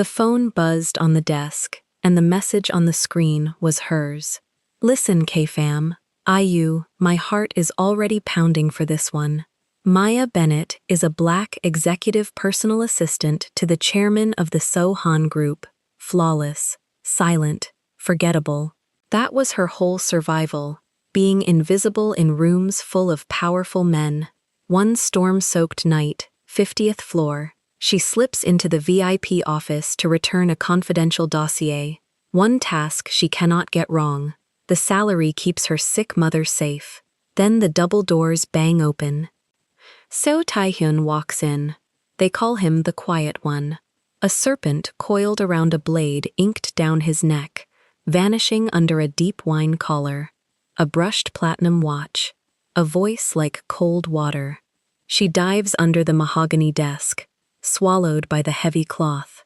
The phone buzzed on the desk, and the message on the screen was hers. "Listen, K-Fam. My heart is already pounding for this one. Maya Bennett is a Black executive personal assistant to the chairman of the Sohan Group. Flawless, silent, forgettable. That was her whole survival, being invisible in rooms full of powerful men. One storm-soaked night, 50th floor, she slips into the VIP office to return a confidential dossier. One task she cannot get wrong. The salary keeps her sick mother safe. Then the double doors bang open. So Taehyun walks in. They call him the Quiet One. A serpent coiled around a blade inked down his neck, vanishing under a deep wine collar. A brushed platinum watch. A voice like cold water. She dives under the mahogany desk, swallowed by the heavy cloth.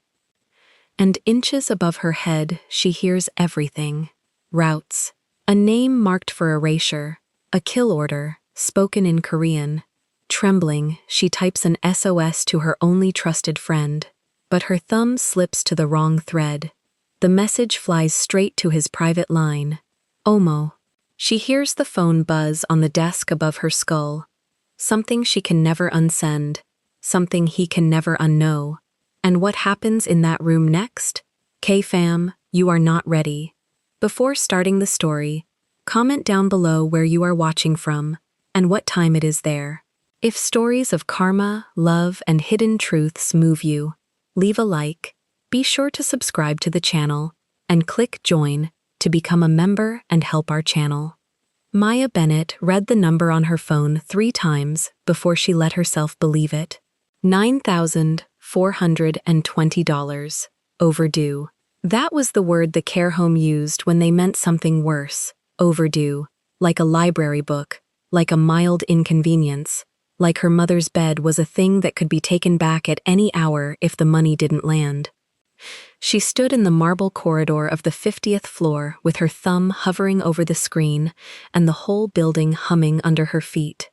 And inches above her head, she hears everything. Routes. A name marked for erasure. A kill order, spoken in Korean. Trembling, she types an SOS to her only trusted friend. But her thumb slips to the wrong thread. The message flies straight to his private line. Omo. She hears the phone buzz on the desk above her skull. Something she can never unsend. Something he can never unknow. And what happens in that room next? K-Fam, you are not ready. Before starting the story, comment down below where you are watching from and what time it is there. If stories of karma, love, and hidden truths move you, leave a like, be sure to subscribe to the channel, and click join to become a member and help our channel. Maya Bennett read the number on her phone 3 times before she let herself believe it. $9,420. Overdue. That was the word the care home used when they meant something worse. Overdue. Like a library book. Like a mild inconvenience. Like her mother's bed was a thing that could be taken back at any hour if the money didn't land. She stood in the marble corridor of the 50th floor with her thumb hovering over the screen and the whole building humming under her feet.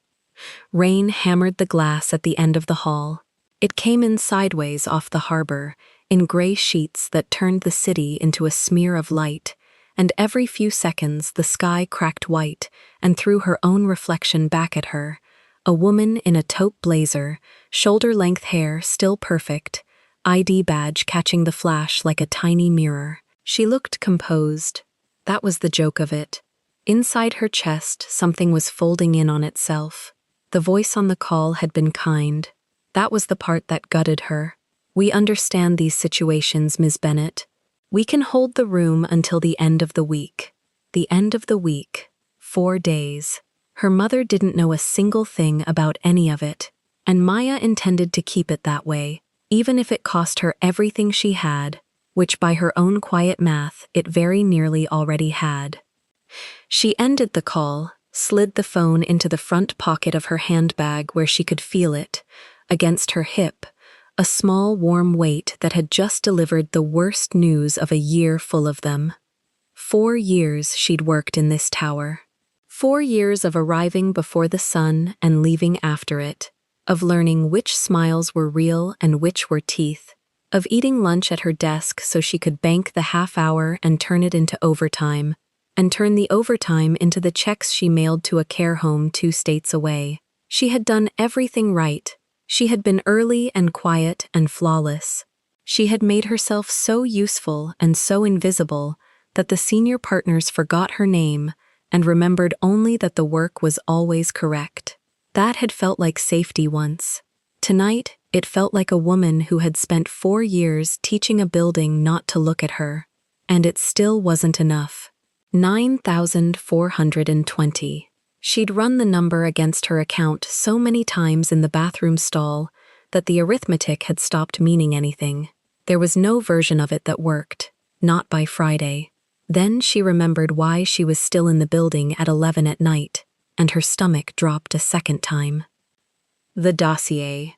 Rain hammered the glass at the end of the hall. It came in sideways off the harbor, in gray sheets that turned the city into a smear of light, and every few seconds the sky cracked white and threw her own reflection back at her. A woman in a taupe blazer, shoulder-length hair still perfect, ID badge catching the flash like a tiny mirror. She looked composed. That was the joke of it. Inside her chest, something was folding in on itself. The voice on the call had been kind. That was the part that gutted her. We understand these situations, Ms. Bennett. We can hold the room until the end of the week. The end of the week. 4 days. Her mother didn't know a single thing about any of it, and Maya intended to keep it that way, even if it cost her everything she had, which by her own quiet math it very nearly already had. She ended the call, slid the phone into the front pocket of her handbag where she could feel it, against her hip, a small warm weight that had just delivered the worst news of a year full of them. 4 years she'd worked in this tower. 4 years of arriving before the sun and leaving after it, of learning which smiles were real and which were teeth, of eating lunch at her desk so she could bank the half hour and turn it into overtime, and turn the overtime into the checks she mailed to a care home 2 states away. She had done everything right. She had been early and quiet and flawless. She had made herself so useful and so invisible that the senior partners forgot her name and remembered only that the work was always correct. That had felt like safety once. Tonight, it felt like a woman who had spent 4 years teaching a building not to look at her. And it still wasn't enough. 9,420. She'd run the number against her account so many times in the bathroom stall that the arithmetic had stopped meaning anything. There was no version of it that worked, not by Friday. Then she remembered why she was still in the building at 11 at night, and her stomach dropped a second time. The dossier.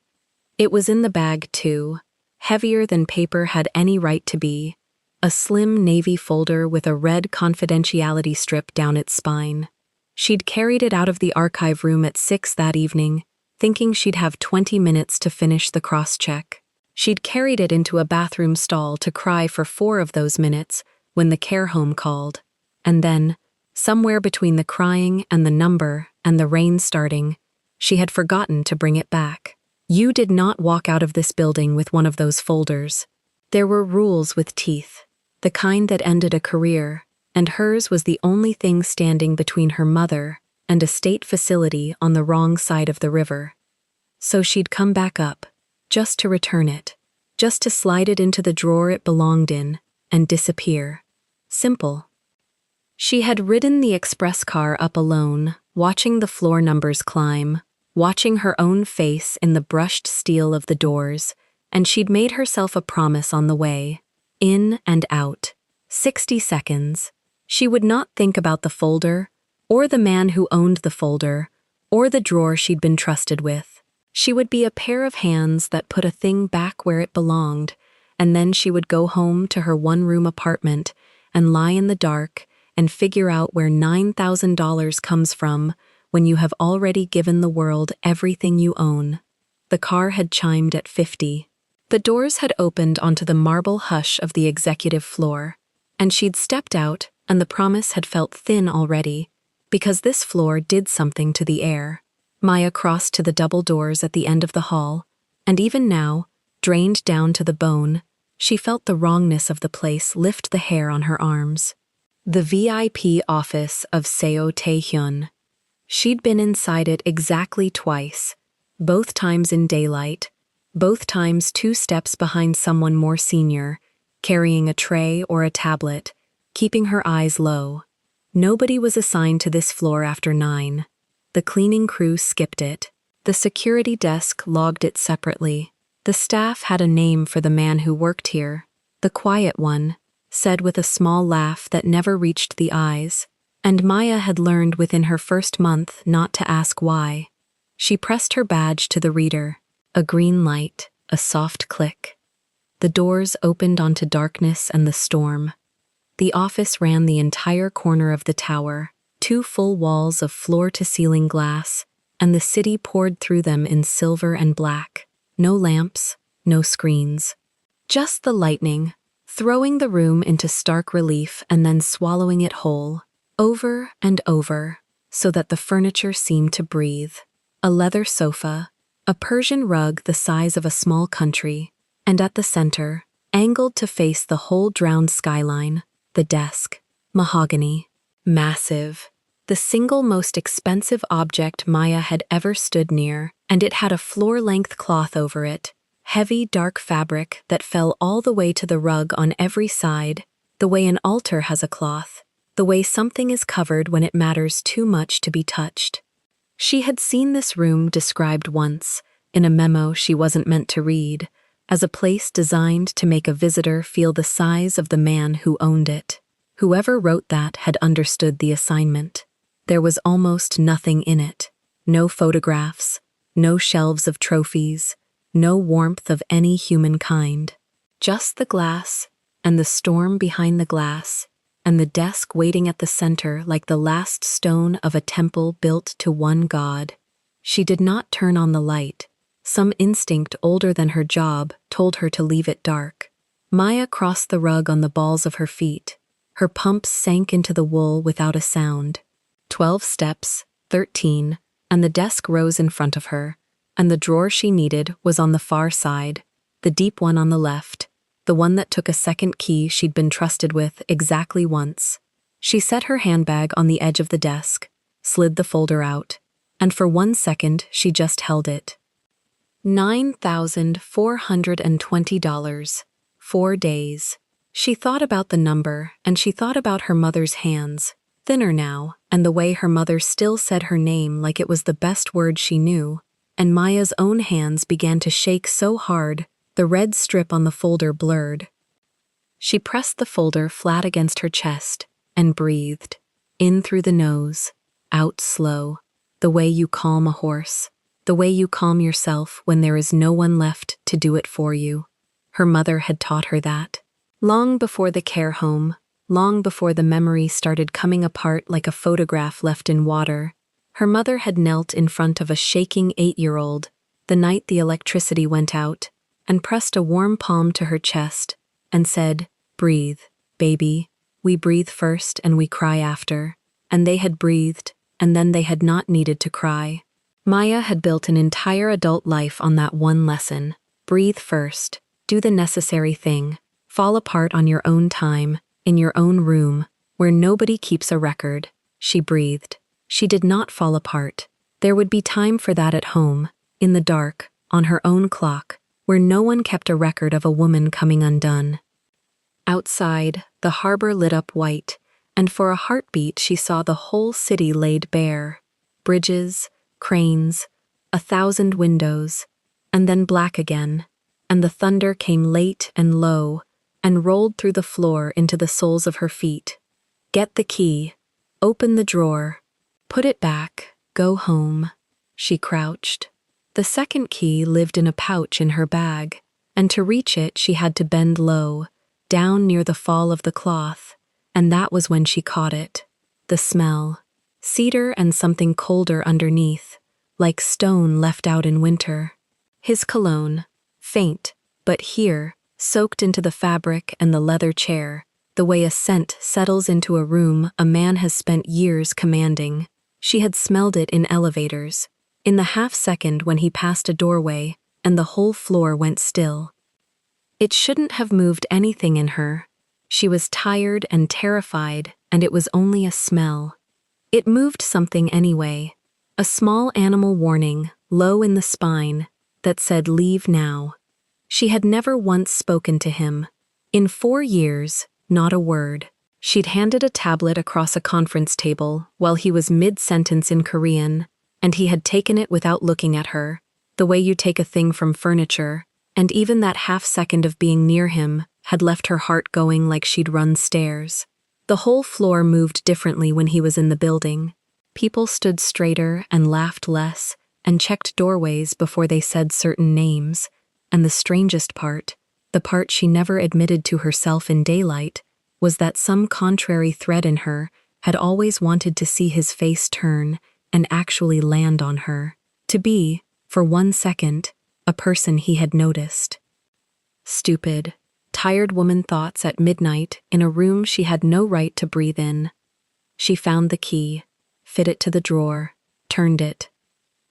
It was in the bag, too, heavier than paper had any right to be, a slim navy folder with a red confidentiality strip down its spine. She'd carried it out of the archive room at 6 that evening, thinking she'd have 20 minutes to finish the cross-check. She'd carried it into a bathroom stall to cry for 4 of those minutes when the care home called. And then, somewhere between the crying and the number and the rain starting, she had forgotten to bring it back. You did not walk out of this building with one of those folders. There were rules with teeth, the kind that ended a career, and hers was the only thing standing between her mother and a state facility on the wrong side of the river. So she'd come back up, just to return it, just to slide it into the drawer it belonged in, and disappear. Simple. She had ridden the express car up alone, watching the floor numbers climb, watching her own face in the brushed steel of the doors, and she'd made herself a promise on the way. In and out. 60 seconds. She would not think about the folder, or the man who owned the folder, or the drawer she'd been trusted with. She would be a pair of hands that put a thing back where it belonged, and then she would go home to her one-room apartment and lie in the dark and figure out where $9,000 comes from when you have already given the world everything you own. The car had chimed at 50. The doors had opened onto the marble hush of the executive floor, and she'd stepped out, and the promise had felt thin already, because this floor did something to the air. Maya crossed to the double doors at the end of the hall, and even now, drained down to the bone, she felt the wrongness of the place lift the hair on her arms. The VIP office of Seo Tae-hyun. She'd been inside it exactly twice, both times in daylight, both times 2 steps behind someone more senior, carrying a tray or a tablet, keeping her eyes low. Nobody was assigned to this floor after 9. The cleaning crew skipped it. The security desk logged it separately. The staff had a name for the man who worked here, the quiet one, said with a small laugh that never reached the eyes, and Maya had learned within her first month not to ask why. She pressed her badge to the reader. A green light, a soft click. The doors opened onto darkness and the storm. The office ran the entire corner of the tower, 2 full walls of floor-to-ceiling glass, and the city poured through them in silver and black. No lamps, no screens. Just the lightning, throwing the room into stark relief and then swallowing it whole, over and over, so that the furniture seemed to breathe. A leather sofa, a Persian rug the size of a small country, and at the center, angled to face the whole drowned skyline, the desk. Mahogany. Massive. The single most expensive object Maya had ever stood near, and it had a floor-length cloth over it, heavy dark fabric that fell all the way to the rug on every side, the way an altar has a cloth, the way something is covered when it matters too much to be touched. She had seen this room described once, in a memo she wasn't meant to read, as a place designed to make a visitor feel the size of the man who owned it. Whoever wrote that had understood the assignment. There was almost nothing in it. No photographs, no shelves of trophies, no warmth of any human kind. Just the glass, and the storm behind the glass, and the desk waiting at the center like the last stone of a temple built to one god. She did not turn on the light. Some instinct older than her job told her to leave it dark. Maya crossed the rug on the balls of her feet. Her pumps sank into the wool without a sound. 12 steps, 13, and the desk rose in front of her, and the drawer she needed was on the far side, the deep one on the left, the one that took a second key she'd been trusted with exactly once. She set her handbag on the edge of the desk, slid the folder out, and for 1 second she just held it. $9,420. 4 days. She thought about the number, and she thought about her mother's hands, thinner now, and the way her mother still said her name like it was the best word she knew, and Maya's own hands began to shake so hard, the red strip on the folder blurred. She pressed the folder flat against her chest and breathed, in through the nose, out slow, the way you calm a horse, the way you calm yourself when there is no one left to do it for you. Her mother had taught her that. Long before the care home, long before the memory started coming apart like a photograph left in water, her mother had knelt in front of a shaking 8-year-old the night the electricity went out, and pressed a warm palm to her chest and said, "Breathe, baby. We breathe first and we cry after." And they had breathed, and then they had not needed to cry. Maya had built an entire adult life on that one lesson. Breathe first, do the necessary thing, fall apart on your own time, in your own room, where nobody keeps a record. She breathed. She did not fall apart. There would be time for that at home, in the dark, on her own clock, where no one kept a record of a woman coming undone. Outside, the harbor lit up white, and for a heartbeat she saw the whole city laid bare. Bridges, cranes, 1,000 windows, and then black again, and the thunder came late and low, and rolled through the floor into the soles of her feet. Get the key, open the drawer, put it back, go home. She crouched. The second key lived in a pouch in her bag, and to reach it she had to bend low, down near the fall of the cloth, and that was when she caught it. The smell. Cedar and something colder underneath, like stone left out in winter. His cologne, faint, but here, soaked into the fabric and the leather chair, the way a scent settles into a room a man has spent years commanding. She had smelled it in elevators, in the half-second when he passed a doorway, and the whole floor went still. It shouldn't have moved anything in her. She was tired and terrified, and it was only a smell. It moved something anyway, a small animal warning, low in the spine, that said leave now. She had never once spoken to him. In 4 years, not a word. She'd handed a tablet across a conference table while he was mid-sentence in Korean, and he had taken it without looking at her, the way you take a thing from furniture, and even that half-second of being near him had left her heart going like she'd run stairs. The whole floor moved differently when he was in the building. People stood straighter and laughed less and checked doorways before they said certain names, and the strangest part, the part she never admitted to herself in daylight, was that some contrary thread in her had always wanted to see his face turn and actually land on her, to be, for 1 second, a person he had noticed. Stupid, tired woman thoughts at midnight in a room she had no right to breathe in. She found the key, fit it to the drawer, turned it.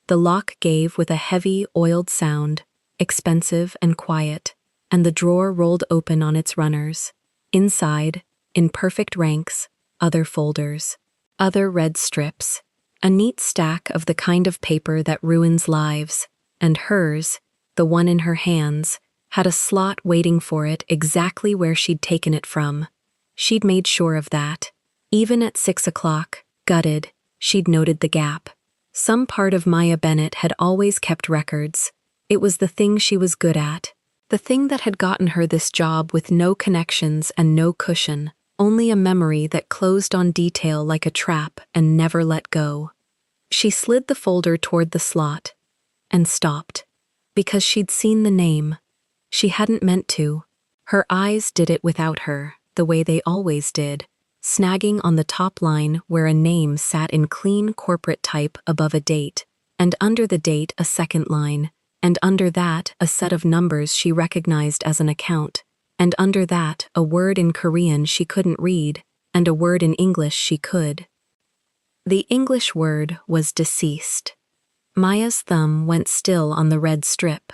The lock gave with a heavy, oiled sound, expensive and quiet, and the drawer rolled open on its runners. Inside, in perfect ranks, other folders, other red strips, a neat stack of the kind of paper that ruins lives, and hers, the one in her hands, had a slot waiting for it exactly where she'd taken it from. She'd made sure of that. Even at 6 o'clock, gutted, she'd noted the gap. Some part of Maya Bennett had always kept records. It was the thing she was good at, the thing that had gotten her this job with no connections and no cushion, only a memory that closed on detail like a trap and never let go. She slid the folder toward the slot, and stopped, because she'd seen the name. She hadn't meant to. Her eyes did it without her, the way they always did, snagging on the top line where a name sat in clean corporate type above a date, and under the date a second line, and under that a set of numbers she recognized as an account, and under that a word in Korean she couldn't read, and a word in English she could. The English word was deceased. Maya's thumb went still on the red strip.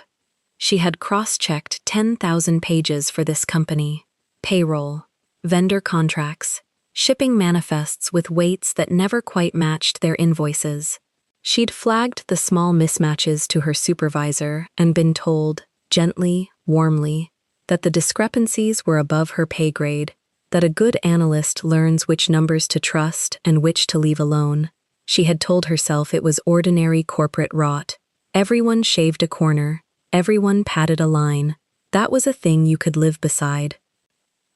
She had cross-checked 10,000 pages for this company. Payroll, vendor contracts, shipping manifests with weights that never quite matched their invoices. She'd flagged the small mismatches to her supervisor and been told, gently, warmly, that the discrepancies were above her pay grade, that a good analyst learns which numbers to trust and which to leave alone. She had told herself it was ordinary corporate rot. Everyone shaved a corner, everyone padded a line. That was a thing you could live beside.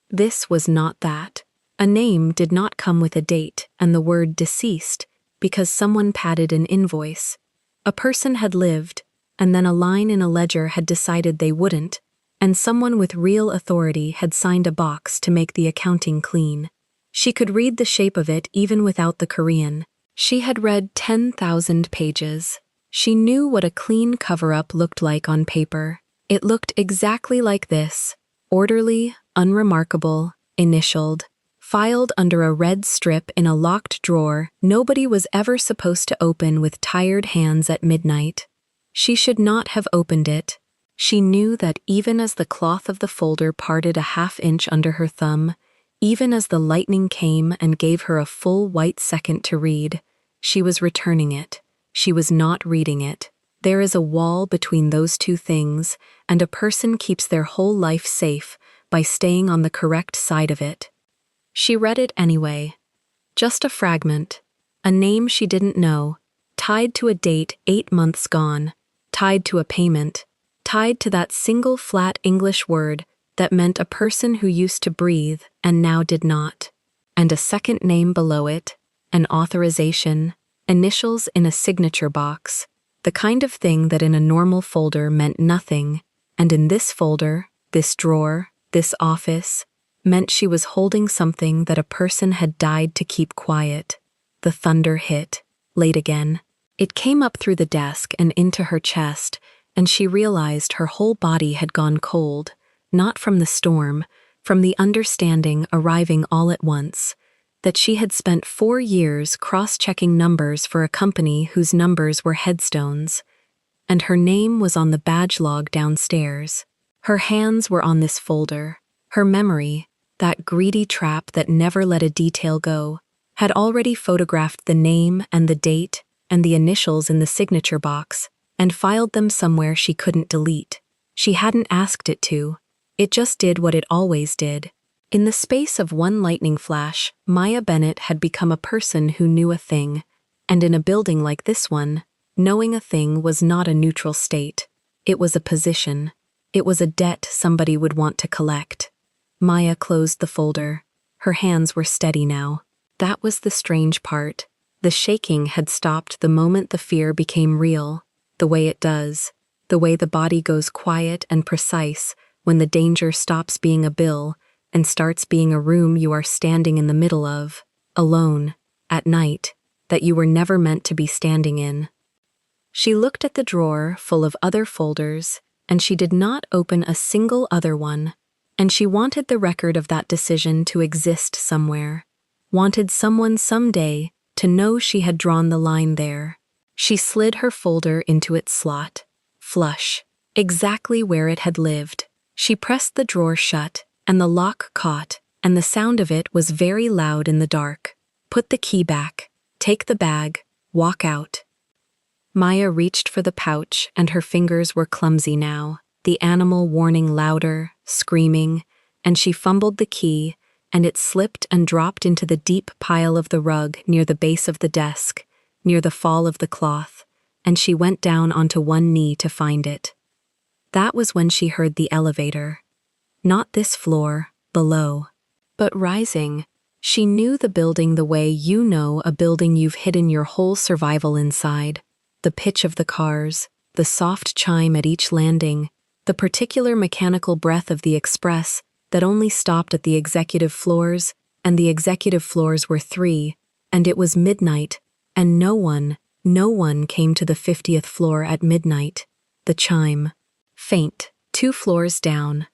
This was not that. A name did not come with a date and the word deceased because someone padded an invoice. A person had lived, and then a line in a ledger had decided they wouldn't, and someone with real authority had signed a box to make the accounting clean. She could read the shape of it even without the Korean. She had read 10,000 pages. She knew what a clean cover-up looked like on paper. It looked exactly like this: orderly, unremarkable, initialed, filed under a red strip in a locked drawer nobody was ever supposed to open with tired hands at midnight. She should not have opened it. She knew that even as the cloth of the folder parted a half-inch under her thumb, even as the lightning came and gave her a full white second to read, she was returning it. She was not reading it. There is a wall between those two things, and a person keeps their whole life safe by staying on the correct side of it. She read it anyway. Just a fragment. A name she didn't know, tied to a date 8 months gone, tied to a payment, tied to that single flat English word that meant a person who used to breathe and now did not. And a second name below it, an authorization, initials in a signature box, the kind of thing that in a normal folder meant nothing, and in this folder, this drawer, this office, meant she was holding something that a person had died to keep quiet. The thunder hit, late again. It came up through the desk and into her chest, and she realized her whole body had gone cold, not from the storm, from the understanding arriving all at once, that she had spent 4 years cross-checking numbers for a company whose numbers were headstones, and her name was on the badge log downstairs. Her hands were on this folder. Her memory, that greedy trap that never let a detail go, had already photographed the name and the date and the initials in the signature box and filed them somewhere she couldn't delete. She hadn't asked it to. It just did what it always did. In the space of one lightning flash, Maya Bennett had become a person who knew a thing, and in a building like this one, knowing a thing was not a neutral state. It was a position. It was a debt somebody would want to collect. Maya closed the folder. Her hands were steady now. That was the strange part. The shaking had stopped the moment the fear became real, the way it does, the way the body goes quiet and precise when the danger stops being a bill and starts being a room you are standing in the middle of, alone, at night, that you were never meant to be standing in. She looked at the drawer full of other folders, and she did not open a single other one, and she wanted the record of that decision to exist somewhere, wanted someone someday to know she had drawn the line there. She slid her folder into its slot, flush, exactly where it had lived. She pressed the drawer shut, and the lock caught, and the sound of it was very loud in the dark. Put the key back, take the bag, walk out. Maya reached for the pouch, and her fingers were clumsy now, the animal warning louder, screaming, and she fumbled the key, and it slipped and dropped into the deep pile of the rug near the base of the desk, near the fall of the cloth, and she went down onto one knee to find it. That was when she heard the elevator. Not this floor, below, but rising. She knew the building the way you know a building you've hidden your whole survival inside. The pitch of the cars, the soft chime at each landing, the particular mechanical breath of the express that only stopped at the executive floors, and the executive floors were 3, and it was midnight, and no one came to the 50th floor at midnight. The chime. Faint, 2 floors down.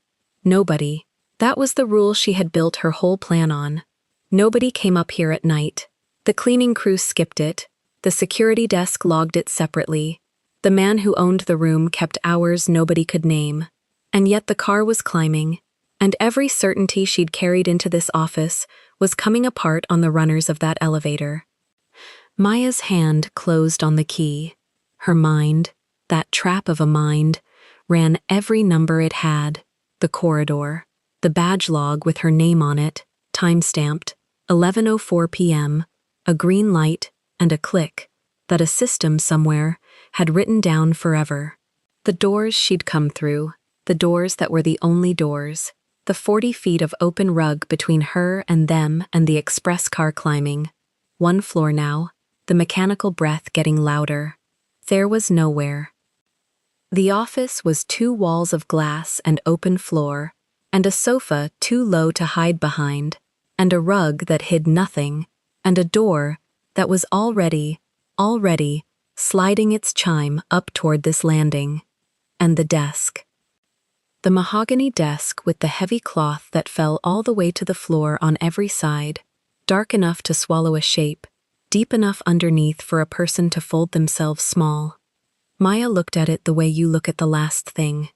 Nobody. That was the rule she had built her whole plan on. Nobody came up here at night. The cleaning crew skipped it. The security desk logged it separately. The man who owned the room kept hours nobody could name. And yet the car was climbing, and every certainty she'd carried into this office was coming apart on the runners of that elevator. Maya's hand closed on the key. Her mind, that trap of a mind, ran every number it had. The corridor, the badge log with her name on it, time-stamped, 11:04 p.m., a green light, and a click, that a system somewhere had written down forever. The doors she'd come through, the doors that were the only doors, the 40 feet of open rug between her and them and the express car climbing. 1 floor now, the mechanical breath getting louder. There was nowhere. The office was 2 walls of glass and open floor, and a sofa too low to hide behind, and a rug that hid nothing, and a door that was already, sliding its chime up toward this landing. And the desk. The mahogany desk with the heavy cloth that fell all the way to the floor on every side, dark enough to swallow a shape, deep enough underneath for a person to fold themselves small. Maya looked at it the way you look at the last thing.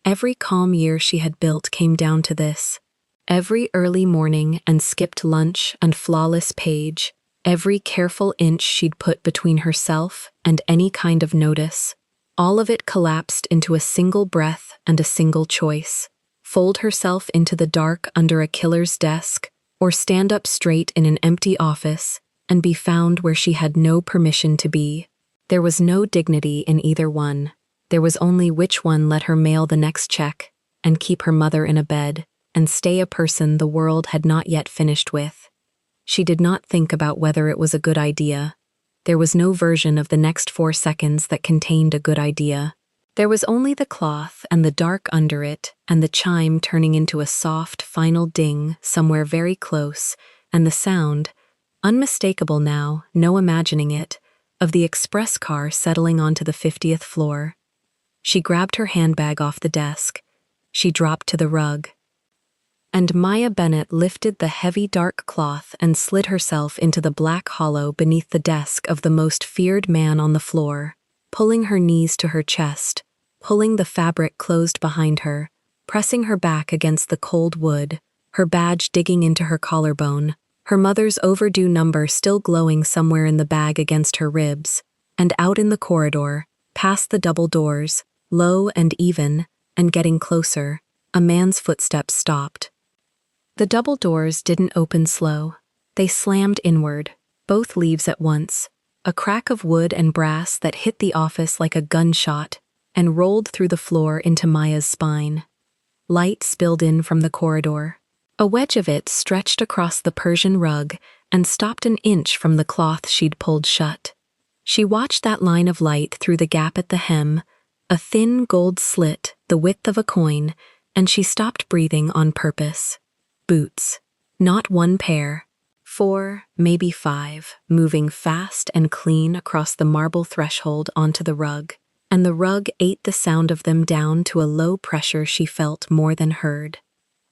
Every calm year she had built came down to this. Every early morning and skipped lunch and flawless page, every careful inch she'd put between herself and any kind of notice, all of it collapsed into a single breath and a single choice. Fold herself into the dark under a killer's desk, or stand up straight in an empty office and be found where she had no permission to be. There was no dignity in either one. There was only which one let her mail the next check and keep her mother in a bed and stay a person the world had not yet finished with. She did not think about whether it was a good idea. There was no version of the next 4 seconds that contained a good idea. There was only the cloth and the dark under it and the chime turning into a soft, final ding somewhere very close, and the sound, unmistakable now, no imagining it, of the express car settling onto the 50th floor. She grabbed her handbag off the desk. She dropped to the rug. And Maya Bennett lifted the heavy dark cloth and slid herself into the black hollow beneath the desk of the most feared man on the floor, pulling her knees to her chest, pulling the fabric closed behind her, pressing her back against the cold wood, her badge digging into her collarbone, her mother's overdue number still glowing somewhere in the bag against her ribs, and out in the corridor, past the double doors, low and even, and getting closer, a man's footsteps stopped. The double doors didn't open slow. They slammed inward, both leaves at once, a crack of wood and brass that hit the office like a gunshot and rolled through the floor into Maya's spine. Light spilled in from the corridor. A wedge of it stretched across the Persian rug and stopped an inch from the cloth she'd pulled shut. She watched that line of light through the gap at the hem, a thin gold slit the width of a coin, and she stopped breathing on purpose. Boots. Not one pair. 4, maybe 5, moving fast and clean across the marble threshold onto the rug, and the rug ate the sound of them down to a low pressure she felt more than heard.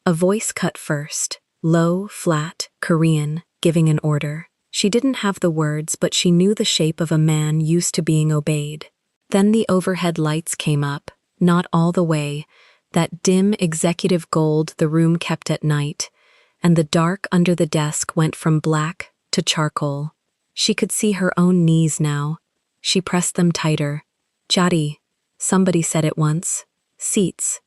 A voice cut first, low, flat, Korean, giving an order. She didn't have the words, but she knew the shape of a man used to being obeyed. Then the overhead lights came up, not all the way, that dim executive gold the room kept at night, and the dark under the desk went from black to charcoal. She could see her own knees now. She pressed them tighter. "Jari," somebody said it once. "Seats."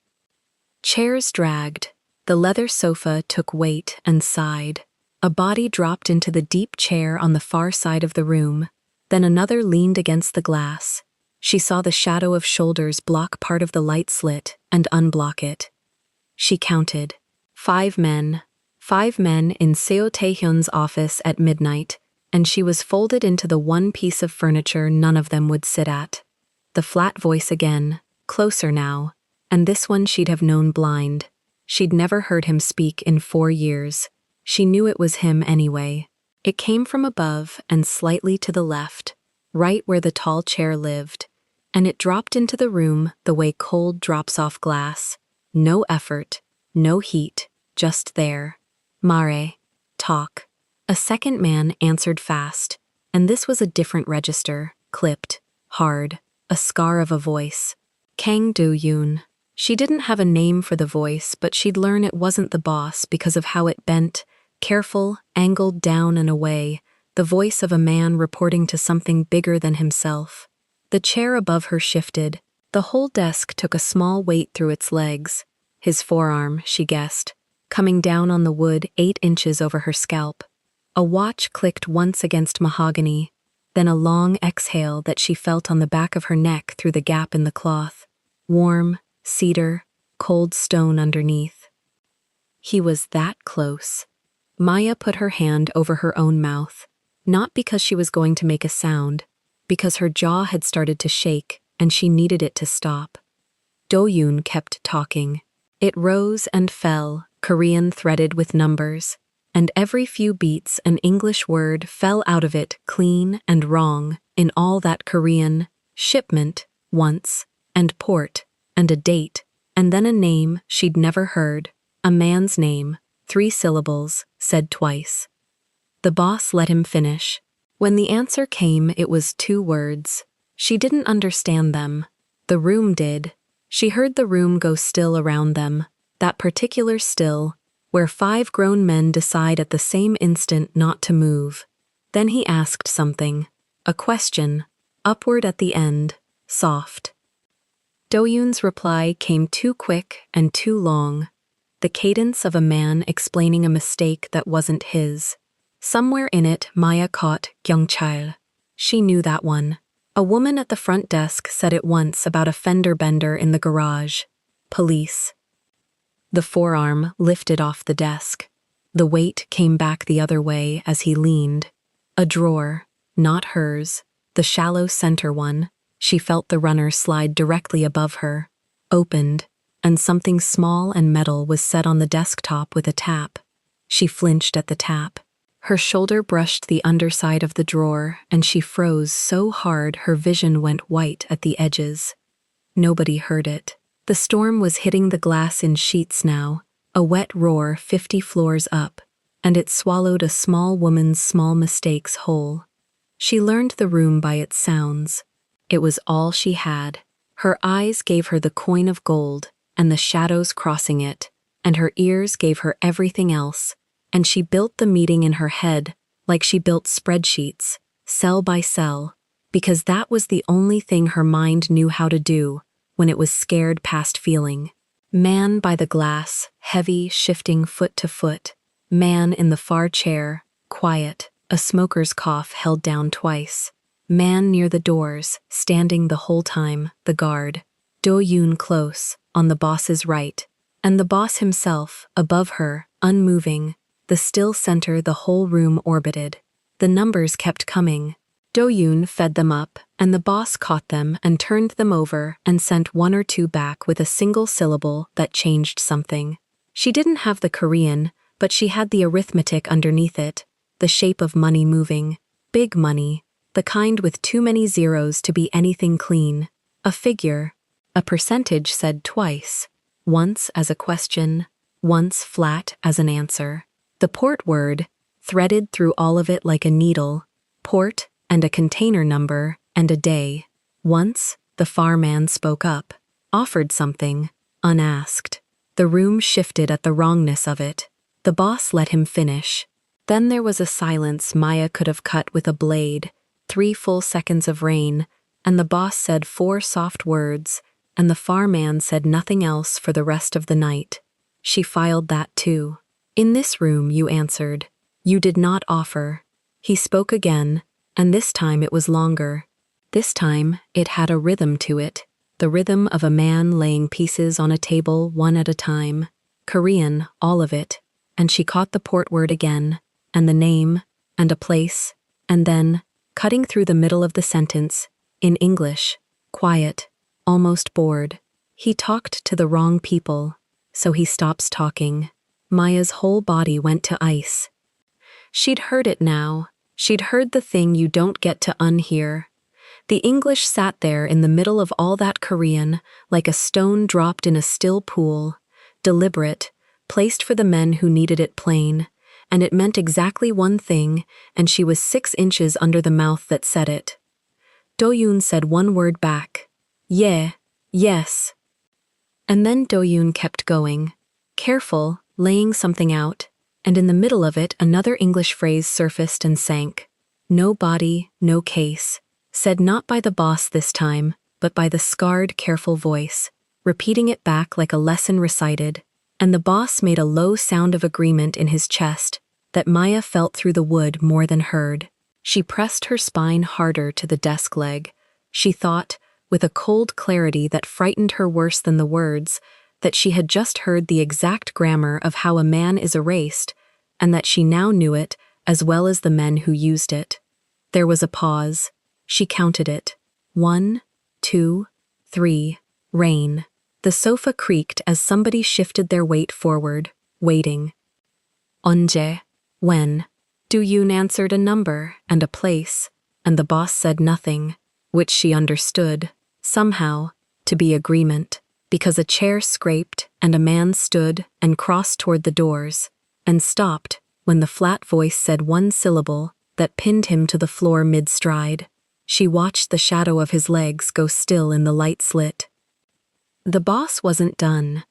Chairs dragged. The leather sofa took weight and sighed. A body dropped into the deep chair on the far side of the room. Then another leaned against the glass. She saw the shadow of shoulders block part of the light slit and unblock it. She counted. 5 men. 5 men in Seo Taehyun's office at midnight, and she was folded into the one piece of furniture none of them would sit at. The flat voice again, closer now, and this one she'd have known blind. She'd never heard him speak in 4 years. She knew it was him anyway. It came from above and slightly to the left, right where the tall chair lived, and it dropped into the room the way cold drops off glass. No effort, no heat, just there. "Mare, talk." A second man answered fast, and this was a different register, clipped, hard, a scar of a voice. Kang Do-yoon. She didn't have a name for the voice, but she'd learn it wasn't the boss because of how it bent, careful, angled down and away, the voice of a man reporting to something bigger than himself. The chair above her shifted. The whole desk took a small weight through its legs. His forearm, she guessed, coming down on the wood 8 inches over her scalp. A watch clicked once against mahogany, then a long exhale that she felt on the back of her neck through the gap in the cloth. Warm, cedar, cold stone underneath. He was that close. Maya put her hand over her own mouth, not because she was going to make a sound, because her jaw had started to shake and she needed it to stop. Do-yoon kept talking. It rose and fell, Korean threaded with numbers, and every few beats an English word fell out of it clean and wrong in all that Korean, shipment, once, and port, and a date, And then a name she'd never heard, a man's name, 3 syllables, said twice. The boss let him finish. When the answer came, it was 2 words. She didn't understand them. The room did. She heard the room go still around them, that particular still, where 5 grown men decide at the same instant not to move. Then he asked something, a question, upward at the end, soft. Do-yoon's reply came too quick and too long, the cadence of a man explaining a mistake that wasn't his. Somewhere in it, Maya caught Kyungchal. She knew that one. A woman at the front desk said it once about a fender bender in the garage. Police. The forearm lifted off the desk. The weight came back the other way as he leaned. A drawer, not hers, the shallow center one. She felt the runner slide directly above her, opened, and something small and metal was set on the desktop with a tap. She flinched at the tap. Her shoulder brushed the underside of the drawer, and she froze so hard her vision went white at the edges. Nobody heard it. The storm was hitting the glass in sheets now, a wet roar 50 floors up, and it swallowed a small woman's small mistakes whole. She learned the room by its sounds. It was all she had. Her eyes gave her the coin of gold, and the shadows crossing it, and her ears gave her everything else. And she built the meeting in her head like she built spreadsheets, cell by cell, because that was the only thing her mind knew how to do when it was scared past feeling. Man by the glass, heavy, shifting foot to foot. Man in the far chair, quiet, a smoker's cough held down twice. Man near the doors, standing the whole time, the guard. Do-yoon close, on the boss's right, and the boss himself, above her, unmoving. The still center the whole room orbited. The numbers kept coming. Do-yoon fed them up, and the boss caught them and turned them over and sent 1 or 2 back with a single syllable that changed something. She didn't have the Korean, but she had the arithmetic underneath it, the shape of money moving. Big money, the kind with too many zeros to be anything clean. A figure, a percentage said twice, once as a question, once flat as an answer. The port word, threaded through all of it like a needle, port and a container number and a day. Once, the far man spoke up, offered something, unasked. The room shifted at the wrongness of it. The boss let him finish. Then there was a silence Maya could have cut with a blade, 3 full seconds of rain, and the boss said 4 soft words, and the far man said nothing else for the rest of the night. She filed that too. In this room, you answered. You did not offer. He spoke again, and this time it was longer. This time it had a rhythm to it, the rhythm of a man laying pieces on a table one at a time. Korean, all of it, and she caught the port word again, and the name, and a place, and then, cutting through the middle of the sentence, in English, quiet, almost bored. He talked to the wrong people, so he stops talking. Maya's whole body went to ice. She'd heard it now. She'd heard the thing you don't get to unhear. The English sat there in the middle of all that Korean, like a stone dropped in a still pool, deliberate, placed for the men who needed it plain, and it meant exactly one thing, and she was 6 inches under the mouth that said it. Do-yoon said one word back. Yeah, yes. And then Do-yoon kept going, careful, laying something out, and in the middle of it another English phrase surfaced and sank. No body, no case, said not by the boss this time, but by the scarred, careful voice, repeating it back like a lesson recited, and the boss made a low sound of agreement in his chest that Maya felt through the wood more than heard. She pressed her spine harder to the desk leg. She thought, with a cold clarity that frightened her worse than the words, that she had just heard the exact grammar of how a man is erased, and that she now knew it as well as the men who used it. There was a pause. She counted it. 1, 2, 3, rain. The sofa creaked as somebody shifted their weight forward, waiting. 언제, when. Do-yoon answered a number and a place, and the boss said nothing, which she understood, somehow, to be agreement. because a chair scraped and a man stood and crossed toward the doors, and stopped when the flat voice said one syllable that pinned him to the floor mid-stride. She watched the shadow of his legs go still in the light slit. The boss wasn't done.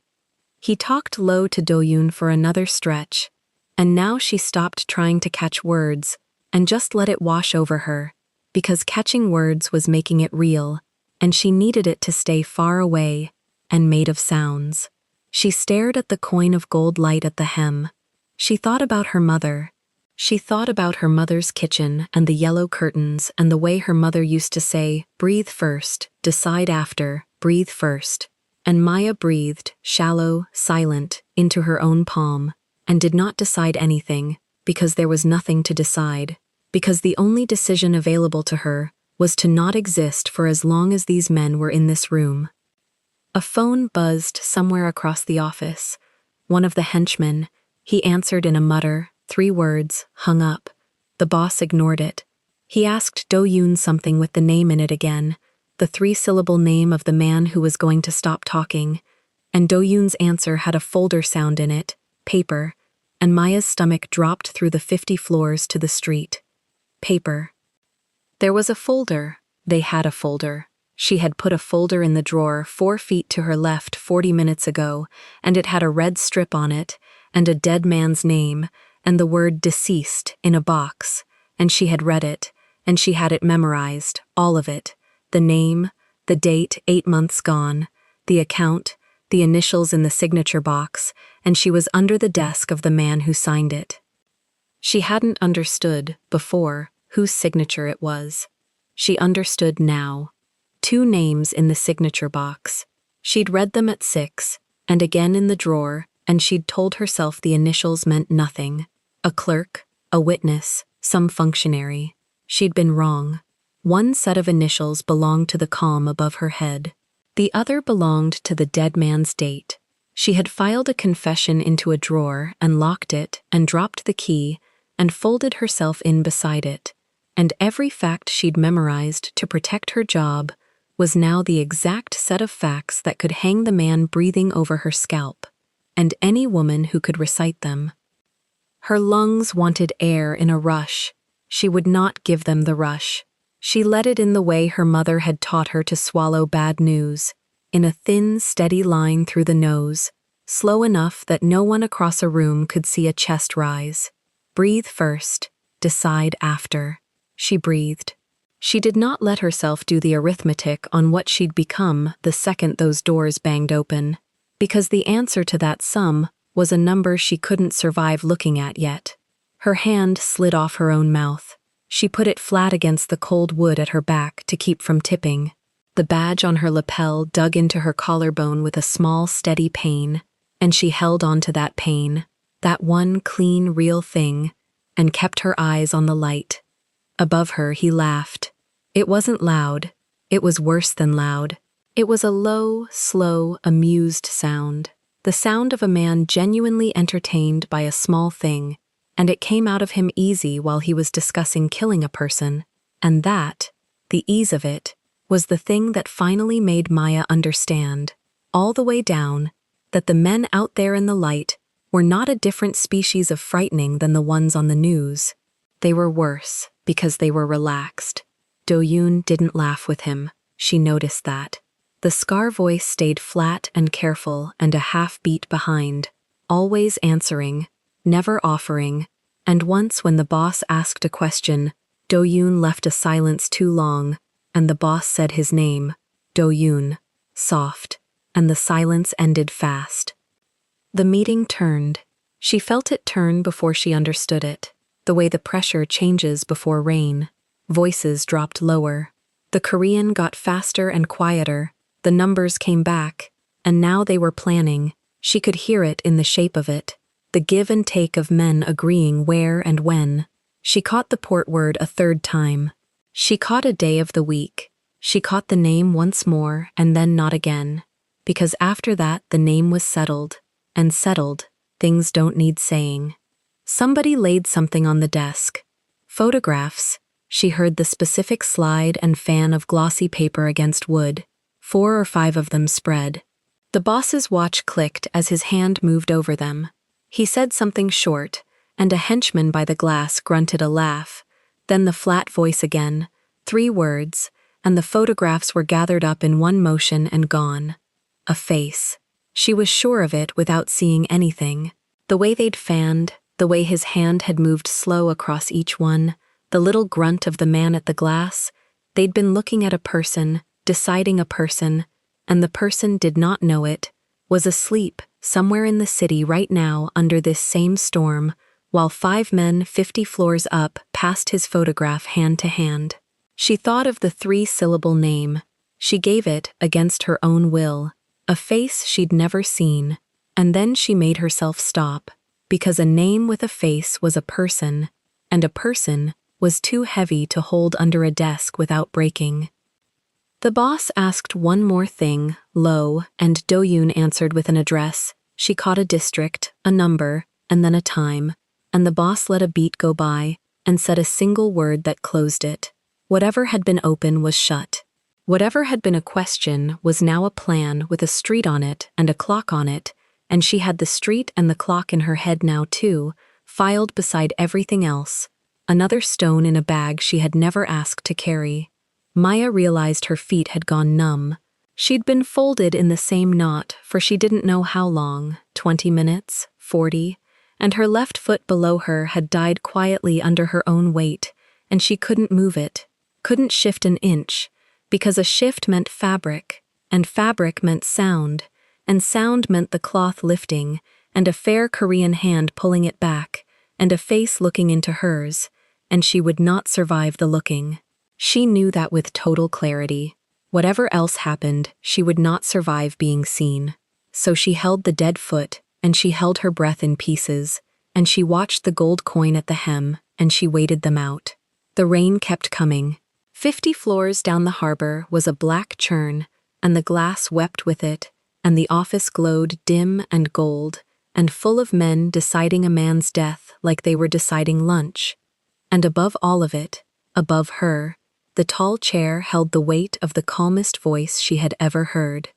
He talked low to Do-yoon for another stretch, and now she stopped trying to catch words and just let it wash over her, because catching words was making it real, and she needed it to stay far away and made of sounds. She stared at the coin of gold light at the hem. She thought about her mother. She thought about her mother's kitchen and the yellow curtains and the way her mother used to say, "Breathe first, decide after, breathe first." And Maya breathed, shallow, silent, into her own palm, and did not decide anything, because there was nothing to decide, because the only decision available to her was to not exist for as long as these men were in this room. A phone buzzed somewhere across the office. One of the henchmen. He answered in a mutter, 3 words, hung up. The boss ignored it. He asked Do-yoon something with the name in it again, the 3-syllable name of the man who was going to stop talking, and Do-yoon's answer had a folder sound in it, paper, and Maya's stomach dropped through the 50 floors to the street. Paper. There was a folder. They had a folder. She had put a folder in the drawer 4 feet to her left 40 minutes ago, and it had a red strip on it, and a dead man's name, and the word deceased in a box, and she had read it, and she had it memorized, all of it, the name, the date 8 months gone, the account, the initials in the signature box, and she was under the desk of the man who signed it. She hadn't understood, before, whose signature it was. She understood now. 2 names in the signature box. She'd read them at 6, and again in the drawer, and she'd told herself the initials meant nothing. A clerk, a witness, some functionary. She'd been wrong. One set of initials belonged to the column above her head. The other belonged to the dead man's date. She had filed a confession into a drawer and locked it and dropped the key and folded herself in beside it, and every fact she'd memorized to protect her job was now the exact set of facts that could hang the man breathing over her scalp, and any woman who could recite them. Her lungs wanted air in a rush. She would not give them the rush. She let it in the way her mother had taught her to swallow bad news, in a thin, steady line through the nose, slow enough that no one across a room could see a chest rise. Breathe first, decide after. She breathed. She did not let herself do the arithmetic on what she'd become the second those doors banged open, because the answer to that sum was a number she couldn't survive looking at yet. Her hand slid off her own mouth. She put it flat against the cold wood at her back to keep from tipping. The badge on her lapel dug into her collarbone with a small, steady pain, and she held on to that pain, that one clean, real thing, and kept her eyes on the light. Above her, he laughed. It wasn't loud. It was worse than loud. It was a low, slow, amused sound. The sound of a man genuinely entertained by a small thing, and it came out of him easy while he was discussing killing a person, and that, the ease of it, was the thing that finally made Maya understand, all the way down, that the men out there in the light were not a different species of frightening than the ones on the news. They were worse, because they were relaxed. Do-yoon didn't laugh with him. She noticed that. The scar voice stayed flat and careful and a half beat behind, always answering, never offering, and once when the boss asked a question, Do-yoon left a silence too long, and the boss said his name, Do-yoon, soft, and the silence ended fast. The meeting turned. She felt it turn before she understood it, the way the pressure changes before rain. Voices dropped lower. The Korean got faster and quieter. The numbers came back, and now they were planning. She could hear it in the shape of it, the give and take of men agreeing where and when. She caught the port word a 3rd time. She caught a day of the week. She caught the name once more and then not again, because after that the name was settled, and settled, things don't need saying. Somebody laid something on the desk. Photographs. She heard the specific slide and fan of glossy paper against wood, 4 or 5 of them spread. The boss's watch clicked as his hand moved over them. He said something short, and a henchman by the glass grunted a laugh. Then the flat voice again, 3 words, and the photographs were gathered up in one motion and gone. A face. She was sure of it without seeing anything. The way they'd fanned, the way his hand had moved slow across each one, the little grunt of the man at the glass. They'd been looking at a person, deciding a person, and the person did not know it, was asleep somewhere in the city right now under this same storm, while 5 men 50 floors up passed his photograph hand to hand. She thought of the 3-syllable name. She gave it against her own will, a face she'd never seen, and then she made herself stop, because a name with a face was a person, and a person was too heavy to hold under a desk without breaking. The boss asked one more thing, low, and Do-yoon answered with an address. She caught a district, a number, and then a time, and the boss let a beat go by and said a single word that closed it. Whatever had been open was shut. Whatever had been a question was now a plan with a street on it and a clock on it, and she had the street and the clock in her head now too, filed beside everything else, another stone in a bag she had never asked to carry. Maya realized her feet had gone numb. She'd been folded in the same knot for she didn't know how long, 20 minutes, 40, and her left foot below her had died quietly under her own weight, and she couldn't move it, couldn't shift an inch, because a shift meant fabric, and fabric meant sound, and sound meant the cloth lifting, and a fair Korean hand pulling it back, and a face looking into hers, and she would not survive the looking. She knew that with total clarity. Whatever else happened, she would not survive being seen. So she held the dead foot, and she held her breath in pieces, and she watched the gold coin at the hem, and she waited them out. The rain kept coming. 50 floors down the harbor was a black churn, and the glass wept with it, and the office glowed dim and gold, and full of men deciding a man's death like they were deciding lunch. And above all of it, above her, the tall chair held the weight of the calmest voice she had ever heard.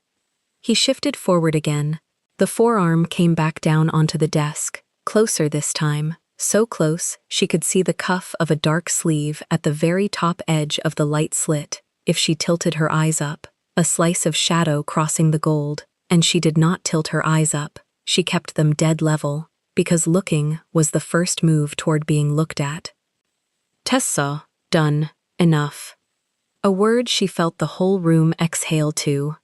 He shifted forward again. The forearm came back down onto the desk, closer this time, so close she could see the cuff of a dark sleeve at the very top edge of the light slit, if she tilted her eyes up, a slice of shadow crossing the gold, and she did not tilt her eyes up, she kept them dead level, because looking was the first move toward being looked at. Tessa, done. Enough. A word she felt the whole room exhale to.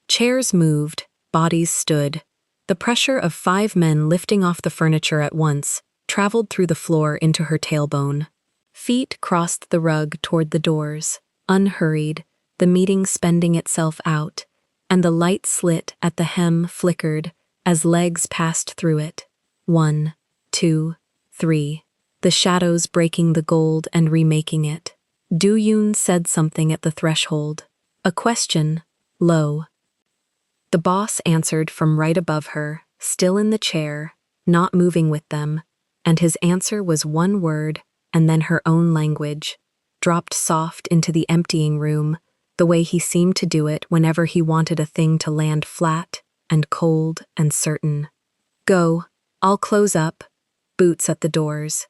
Chairs moved, bodies stood. The pressure of 5 men lifting off the furniture at once traveled through the floor into her tailbone. Feet crossed the rug toward the doors, unhurried, the meeting spending itself out, and the light slit at the hem flickered as legs passed through it. 1, 2, 3. The shadows breaking the gold and remaking it. Do-yoon said something at the threshold. A question, low. The boss answered from right above her, still in the chair, not moving with them, and his answer was one word, and then her own language, dropped soft into the emptying room, the way he seemed to do it whenever he wanted a thing to land flat and cold and certain. Go, I'll close up. Boots at the doors.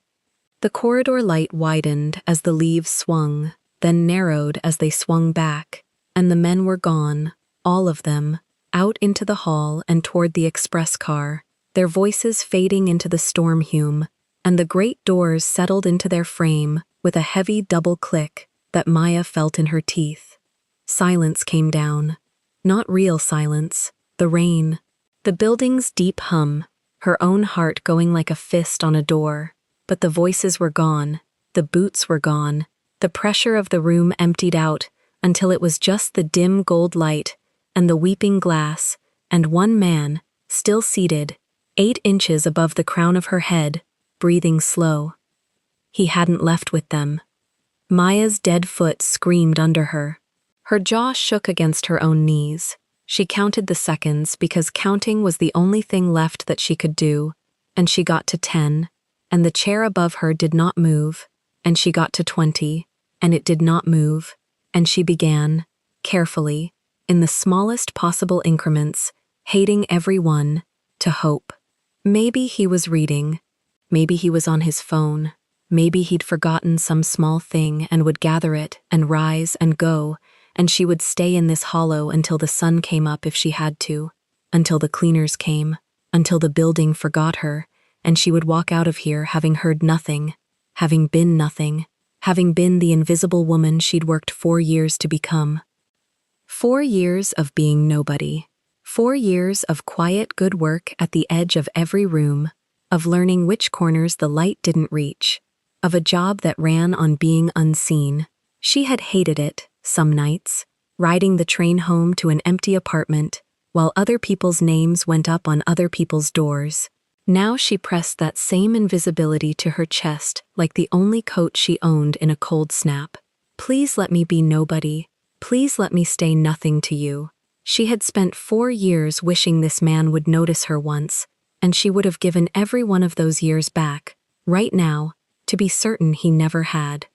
The corridor light widened as the leaves swung, then narrowed as they swung back, and the men were gone, all of them, out into the hall and toward the express car, their voices fading into the storm hume, and the great doors settled into their frame with a heavy double click that Maya felt in her teeth. Silence came down. Not real silence, the rain. The building's deep hum, her own heart going like a fist on a door. But the voices were gone, the boots were gone, the pressure of the room emptied out until it was just the dim gold light and the weeping glass, and one man, still seated, 8 inches above the crown of her head, breathing slow. He hadn't left with them. Maya's dead foot screamed under her. Her jaw shook against her own knees. She counted the seconds because counting was the only thing left that she could do, and she got to 10. And the chair above her did not move, and she got to 20, and it did not move, and she began, carefully, in the smallest possible increments, hating everyone, to hope. Maybe he was reading. Maybe he was on his phone. Maybe he'd forgotten some small thing and would gather it and rise and go, and she would stay in this hollow until the sun came up if she had to, until the cleaners came, until the building forgot her, and she would walk out of here having heard nothing, having been the invisible woman she'd worked 4 years to become. 4 years of being nobody. 4 years of quiet good work at the edge of every room, of learning which corners the light didn't reach, of a job that ran on being unseen. She had hated it, some nights, riding the train home to an empty apartment, while other people's names went up on other people's doors. Now she pressed that same invisibility to her chest like the only coat she owned in a cold snap. Please let me be nobody. Please let me stay nothing to you. She had spent 4 years wishing this man would notice her once, and she would have given every one of those years back, right now, to be certain he never had.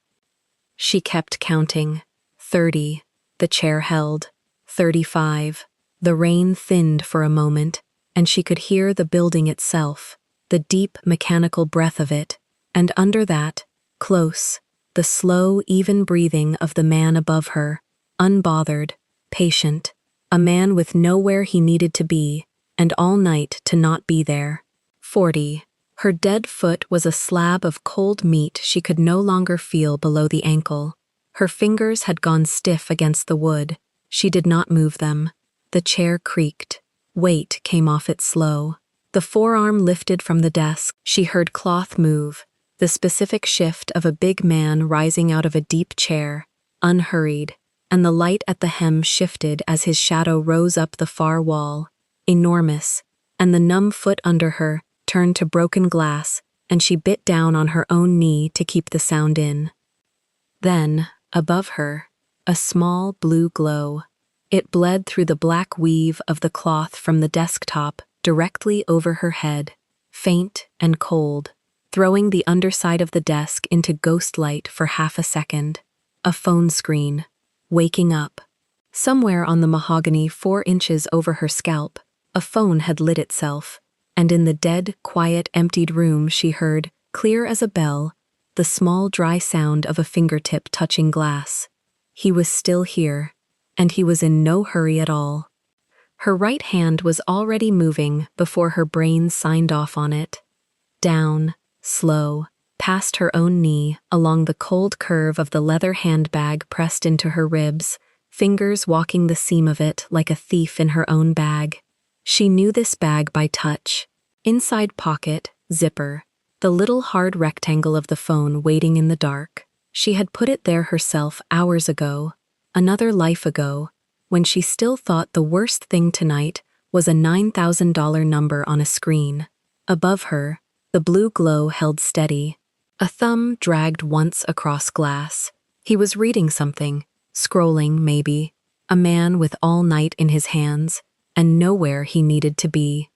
She kept counting. 30. The chair held. 35. The rain thinned for a moment, and she could hear the building itself, the deep mechanical breath of it, and under that, close, the slow, even breathing of the man above her, unbothered, patient, a man with nowhere he needed to be, and all night to not be there. 40. Her dead foot was a slab of cold meat she could no longer feel below the ankle. Her fingers had gone stiff against the wood. She did not move them. The chair creaked. Weight came off it slow. The forearm lifted from the desk. She heard cloth move, the specific shift of a big man rising out of a deep chair, unhurried, and the light at the hem shifted as his shadow rose up the far wall, enormous, and the numb foot under her turned to broken glass, and she bit down on her own knee to keep the sound in. Then, above her, a small blue glow. It bled through the black weave of the cloth from the desktop directly over her head, faint and cold, throwing the underside of the desk into ghost light for half a second. A phone screen. Waking up. Somewhere on the mahogany 4 inches over her scalp, a phone had lit itself, and in the dead, quiet, emptied room she heard, clear as a bell, the small, dry sound of a fingertip touching glass. He was still here, and he was in no hurry at all. Her right hand was already moving before her brain signed off on it. Down, slow, past her own knee, along the cold curve of the leather handbag pressed into her ribs, fingers walking the seam of it like a thief in her own bag. She knew this bag by touch. Inside pocket, zipper, the little hard rectangle of the phone waiting in the dark. She had put it there herself hours ago, another life ago, when she still thought the worst thing tonight was a $9,000 number on a screen. Above her, the blue glow held steady. A thumb dragged once across glass. He was reading something, scrolling maybe, a man with all night in his hands, and nowhere he needed to be.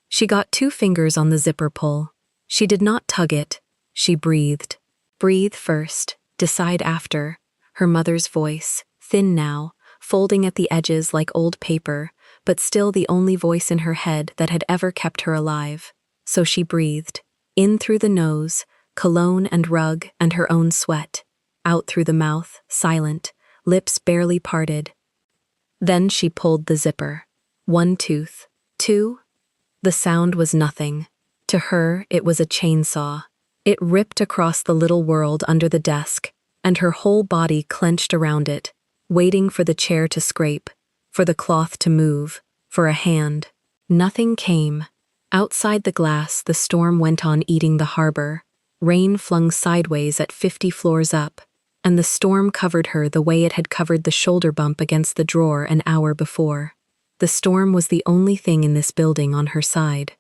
She got 2 fingers on the zipper pull. She did not tug it. She breathed. Breathe first, decide after. Her mother's voice, thin now, folding at the edges like old paper, but still the only voice in her head that had ever kept her alive. So she breathed. In through the nose, cologne and rug and her own sweat. Out through the mouth, silent, lips barely parted. Then she pulled the zipper. 1 tooth. 2. The sound was nothing. To her, it was a chainsaw. It ripped across the little world under the desk, and her whole body clenched around it, waiting for the chair to scrape, for the cloth to move, for a hand. Nothing came. Outside the glass, the storm went on eating the harbor. Rain flung sideways at 50 floors up, and the storm covered her the way it had covered the shoulder bump against the drawer an hour before. The storm was the only thing in this building on her side.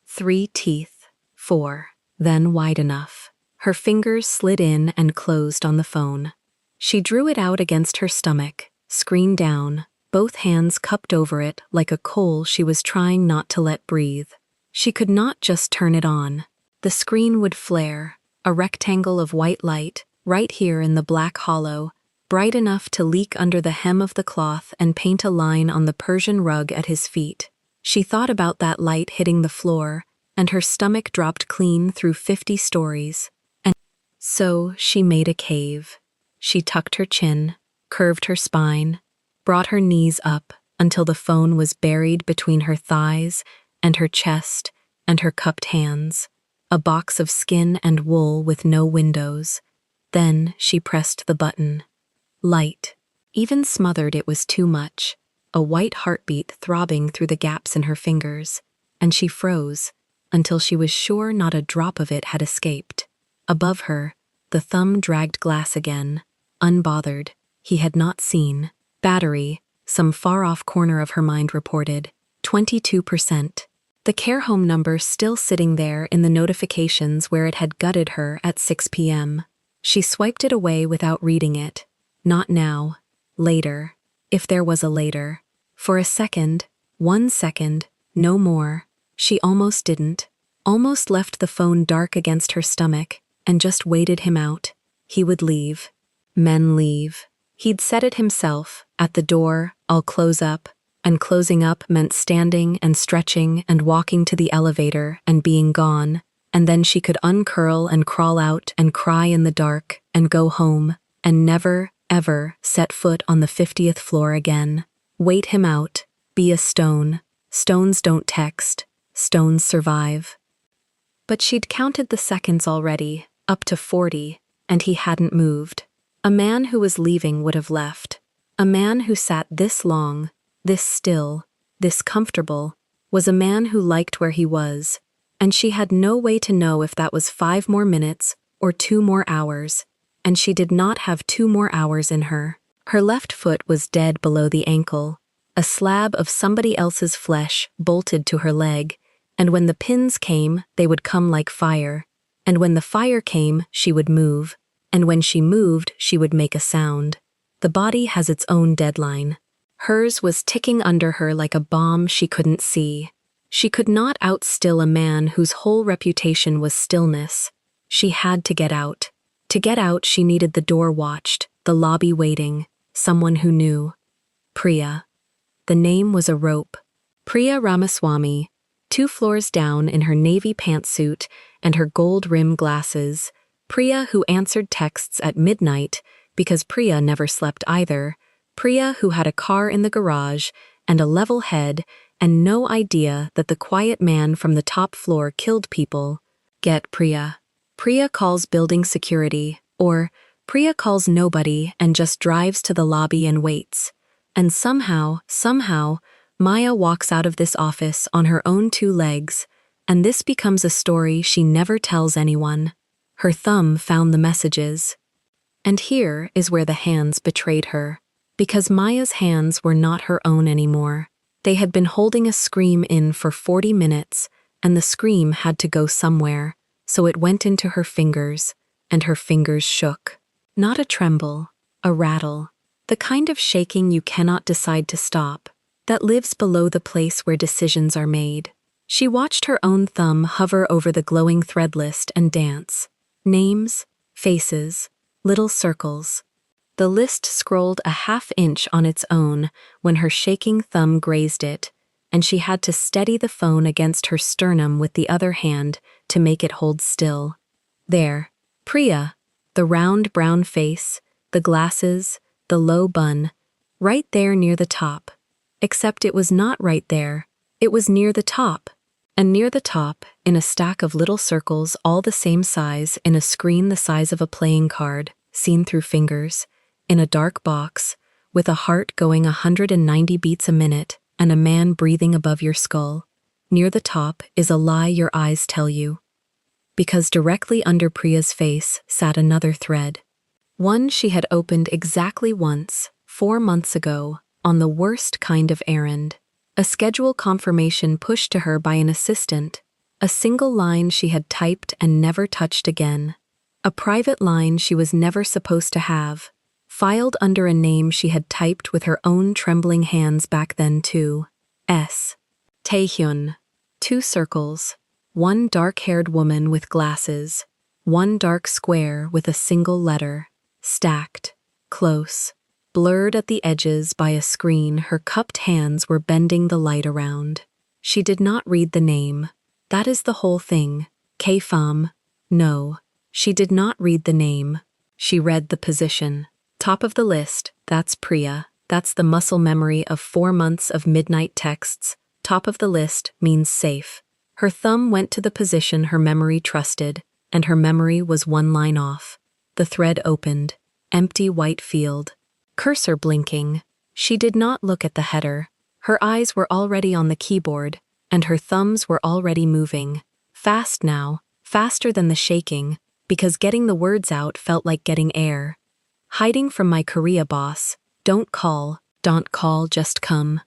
3 teeth. 4. Then wide enough. Her fingers slid in and closed on the phone. She drew it out against her stomach, screen down, both hands cupped over it like a coal she was trying not to let breathe. She could not just turn it on. The screen would flare, a rectangle of white light, right here in the black hollow, bright enough to leak under the hem of the cloth and paint a line on the Persian rug at his feet. She thought about that light hitting the floor, and her stomach dropped clean through 50 stories. And so she made a cave. She tucked her chin, curved her spine, brought her knees up until the phone was buried between her thighs and her chest and her cupped hands, a box of skin and wool with no windows. Then she pressed the button. Light. Even smothered, it was too much, a white heartbeat throbbing through the gaps in her fingers, and she froze until she was sure not a drop of it had escaped. Above her, the thumb dragged glass again, unbothered. He had not seen. Battery, some far-off corner of her mind reported, 22%. The care home number still sitting there in the notifications where it had gutted her at 6 p.m. She swiped it away without reading it. Not now. Later. If there was a later. For a second, 1 second, no more. She almost didn't. Almost left the phone dark against her stomach and just waited him out. He would leave. Men leave. He'd said it himself. At the door, I'll close up. And closing up meant standing and stretching and walking to the elevator and being gone. And then she could uncurl and crawl out and cry in the dark and go home and never, ever set foot on the 50th floor again. Wait him out. Be a stone. Stones don't text. Stones survive. But she'd counted the seconds already, up to 40, and he hadn't moved. A man who was leaving would have left. A man who sat this long, this still, this comfortable, was a man who liked where he was, and she had no way to know if that was 5 more minutes or 2 more hours, and she did not have 2 more hours in her. Her left foot was dead below the ankle, a slab of somebody else's flesh bolted to her leg, and when the pins came, they would come like fire, and when the fire came, she would move, and when she moved, she would make a sound. The body has its own deadline. Hers was ticking under her like a bomb she couldn't see. She could not outstill a man whose whole reputation was stillness. She had to get out. To get out, she needed the door watched, the lobby waiting, someone who knew. Priya. The name was a rope. Priya Ramaswamy, 2 floors down in her navy pantsuit and her gold-rimmed glasses. Priya who answered texts at midnight because Priya never slept either. Priya who had a car in the garage and a level head and no idea that the quiet man from the top floor killed people. Get Priya. Priya calls building security, or Priya calls nobody and just drives to the lobby and waits. And somehow, Maya walks out of this office on her own 2 legs, and this becomes a story she never tells anyone. Her thumb found the messages. And here is where the hands betrayed her. Because Maya's hands were not her own anymore. They had been holding a scream in for 40 minutes, and the scream had to go somewhere, so it went into her fingers, and her fingers shook. Not a tremble, a rattle, the kind of shaking you cannot decide to stop, that lives below the place where decisions are made. She watched her own thumb hover over the glowing thread list and dance. Names, faces, little circles. The list scrolled a half-inch on its own when her shaking thumb grazed it, and she had to steady the phone against her sternum with the other hand to make it hold still. There, Priya, the round brown face, the glasses, the low bun, right there near the top. Except it was not right there, it was near the top. And near the top, in a stack of little circles all the same size in a screen the size of a playing card, seen through fingers, in a dark box, with a heart going 190 beats a minute and a man breathing above your skull, near the top is a lie your eyes tell you. Because directly under Priya's face sat another thread. One she had opened exactly once, 4 months ago, on the worst kind of errand. A schedule confirmation pushed to her by an assistant, a single line she had typed and never touched again. A private line she was never supposed to have, filed under a name she had typed with her own trembling hands back then too. S. Taehyun. 2 circles. 1 dark-haired woman with glasses. 1 dark square with a single letter. Stacked. Close. Blurred at the edges by a screen her cupped hands were bending the light around. She did not read the name. That is the whole thing. K-Fam. No. She did not read the name. She read the position. Top of the list, that's Priya. That's the muscle memory of 4 months of midnight texts. Top of the list means safe. Her thumb went to the position her memory trusted, and her memory was 1 line off. The thread opened. Empty white field. Cursor blinking. She did not look at the header. Her eyes were already on the keyboard, and her thumbs were already moving. Fast now, faster than the shaking, because getting the words out felt like getting air. Hiding from my Korea boss. Don't call, just come.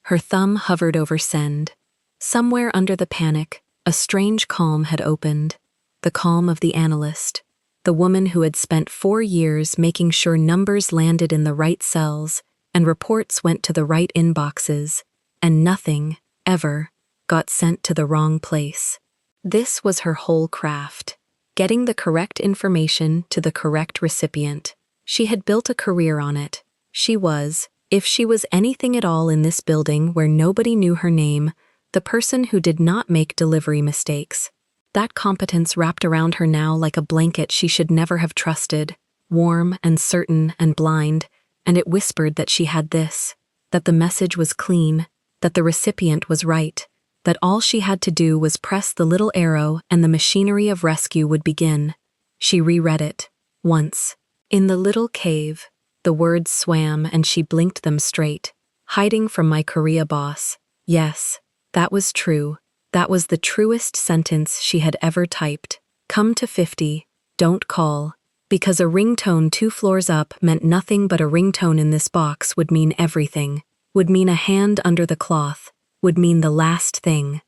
Her thumb hovered over send. Somewhere under the panic, a strange calm had opened. The calm of the analyst. The woman who had spent 4 years making sure numbers landed in the right cells and reports went to the right inboxes, and nothing, ever, got sent to the wrong place. This was her whole craft. Getting the correct information to the correct recipient. She had built a career on it. She was, if she was anything at all in this building where nobody knew her name, the person who did not make delivery mistakes. That competence wrapped around her now like a blanket she should never have trusted, warm and certain and blind, and it whispered that she had this, that the message was clean, that the recipient was right, that all she had to do was press the little arrow and the machinery of rescue would begin. She reread it. Once. In the little cave, the words swam and she blinked them straight. Hiding from my Korea boss. Yes, that was true. That was the truest sentence she had ever typed. Come to 50, don't call. Because a ringtone 2 floors up meant nothing but a ringtone in this box would mean everything. Would mean a hand under the cloth. Would mean the last thing.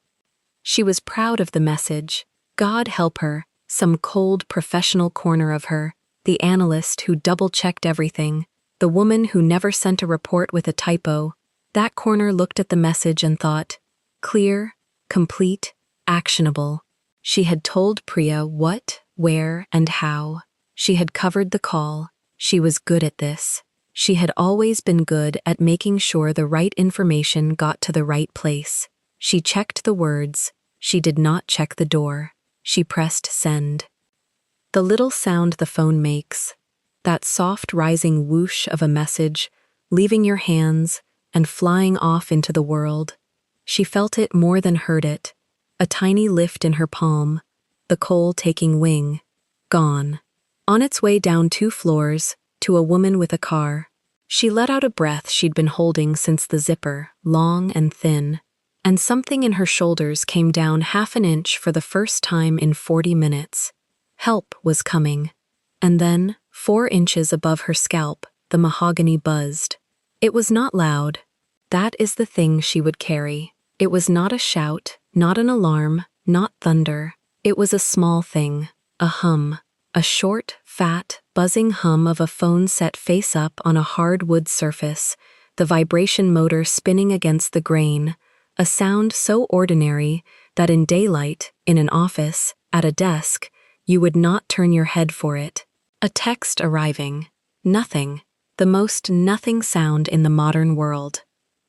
She was proud of the message. God help her, some cold professional corner of her, the analyst who double-checked everything, the woman who never sent a report with a typo. That corner looked at the message and thought, clear, complete, actionable. She had told Priya what, where, and how. She had covered the call. She was good at this. She had always been good at making sure the right information got to the right place. She checked the words. She did not check the door. She pressed send. The little sound the phone makes, that soft rising whoosh of a message, leaving your hands and flying off into the world. She felt it more than heard it. A tiny lift in her palm, the coal taking wing. Gone. On its way down 2 floors, to a woman with a car. She let out a breath she'd been holding since the zipper, long and thin, and something in her shoulders came down 1/2 inch for the first time in 40 minutes. Help was coming. And then, 4 inches above her scalp, the mahogany buzzed. It was not loud. That is the thing she would carry. It was not a shout, not an alarm, not thunder. It was a small thing, a hum. A short, fat, buzzing hum of a phone set face up on a hard wood surface, the vibration motor spinning against the grain, a sound so ordinary that in daylight, in an office, at a desk, you would not turn your head for it. A text arriving. Nothing. The most nothing sound in the modern world.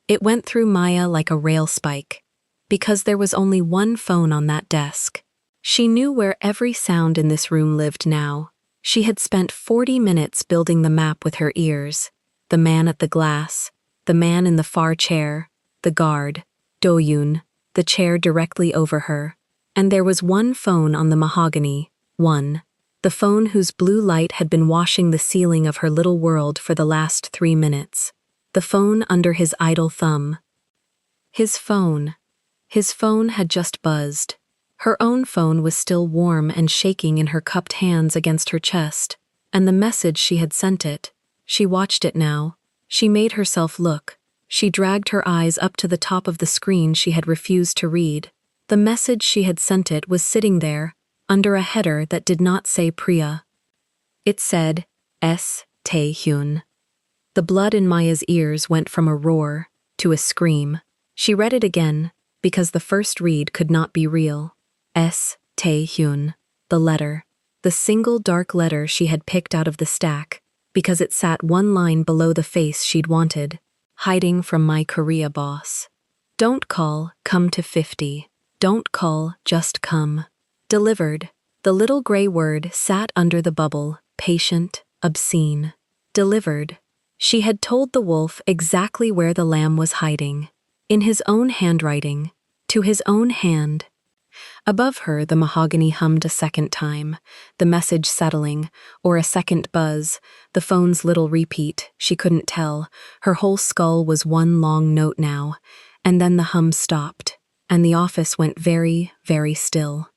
It went through Maya like a rail spike. Because there was only one phone on that desk. She knew where every sound in this room lived now. She had spent 40 minutes building the map with her ears. The man at the glass, the man in the far chair, the guard, Do-yoon, the chair directly over her. And there was one phone on the mahogany, one. The phone whose blue light had been washing the ceiling of her little world for the last 3 minutes. The phone under his idle thumb. His phone. His phone had just buzzed. Her own phone was still warm and shaking in her cupped hands against her chest, and the message she had sent it. She watched it now. She made herself look. She dragged her eyes up to the top of the screen she had refused to read. The message she had sent it was sitting there, under a header that did not say Priya. It said, S. Tae-hyun. The blood in Maya's ears went from a roar to a scream. She read it again, because the first read could not be real. S. Tae-hyun, the letter, the single dark letter she had picked out of the stack, because it sat 1 line below the face she'd wanted, hiding from my Korea boss. Don't call, come to 50. Don't call, just come. Delivered. The little gray word sat under the bubble, patient, obscene. Delivered. She had told the wolf exactly where the lamb was hiding. In his own handwriting. To his own hand. Above her, the mahogany hummed a second time, the message settling, or a second buzz, the phone's little repeat, she couldn't tell. Her whole skull was one long note now, and then the hum stopped, and the office went very, very still.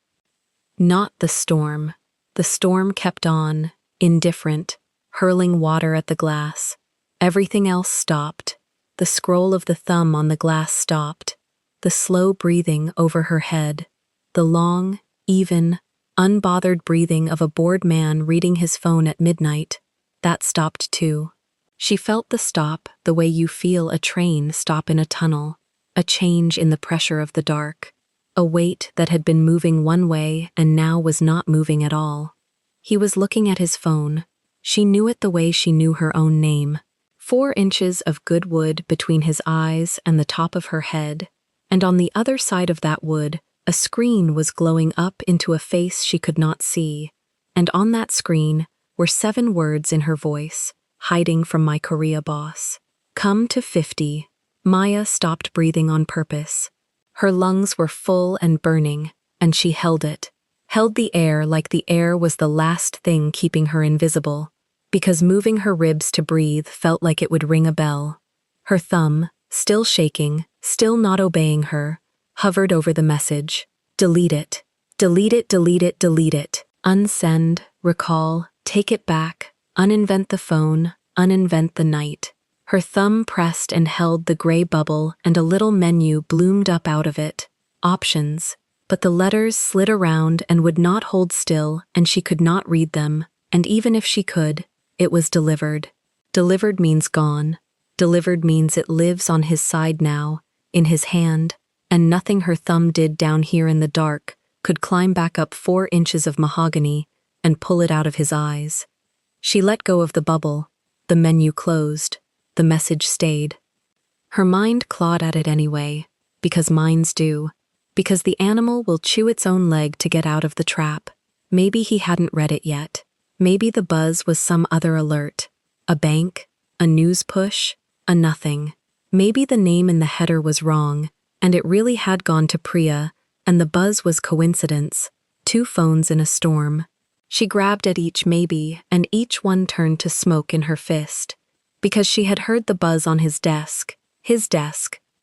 Not the storm. The storm kept on, indifferent, hurling water at the glass. Everything else stopped. The scroll of the thumb on the glass stopped. The slow breathing over her head. The long, even, unbothered breathing of a bored man reading his phone at midnight. That stopped too. She felt the stop the way you feel a train stop in a tunnel, a change in the pressure of the dark, a weight that had been moving one way and now was not moving at all. He was looking at his phone. She knew it the way she knew her own name. 4 inches of good wood between his eyes and the top of her head, and on the other side of that wood, a screen was glowing up into a face she could not see, and on that screen were 7 words in her voice, hiding from my Korea boss. Come to 50. Maya stopped breathing on purpose. Her lungs were full and burning, and she held it. Held the air like the air was the last thing keeping her invisible, because moving her ribs to breathe felt like it would ring a bell. Her thumb, still shaking, still not obeying her, hovered over the message. Delete it. Delete it, delete it, delete it. Unsend, recall, take it back, uninvent the phone, uninvent the night. Her thumb pressed and held the gray bubble and a little menu bloomed up out of it. Options. But the letters slid around and would not hold still and she could not read them, and even if she could, it was delivered. Delivered means gone. Delivered means it lives on his side now, in his hand, and nothing her thumb did down here in the dark could climb back up 4 inches of mahogany and pull it out of his eyes. She let go of the bubble. The menu closed. The message stayed. Her mind clawed at it anyway, because minds do, because the animal will chew its own leg to get out of the trap. Maybe he hadn't read it yet. Maybe the buzz was some other alert. A bank, a news push, a nothing. Maybe the name in the header was wrong, and it really had gone to Priya, and the buzz was coincidence. 2 phones in a storm. She grabbed at each maybe, and each one turned to smoke in her fist. Because she had heard the buzz on his desk,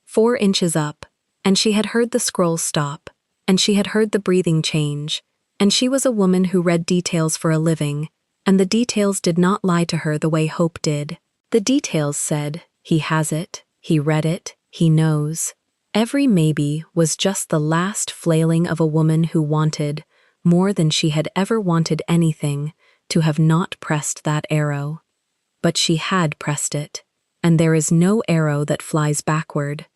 4 inches up, and she had heard the scroll stop, and she had heard the breathing change, and she was a woman who read details for a living, and the details did not lie to her the way Hope did. The details said, he has it, he read it, he knows. Every maybe was just the last flailing of a woman who wanted, more than she had ever wanted anything, to have not pressed that arrow. But she had pressed it, and there is no arrow that flies backward.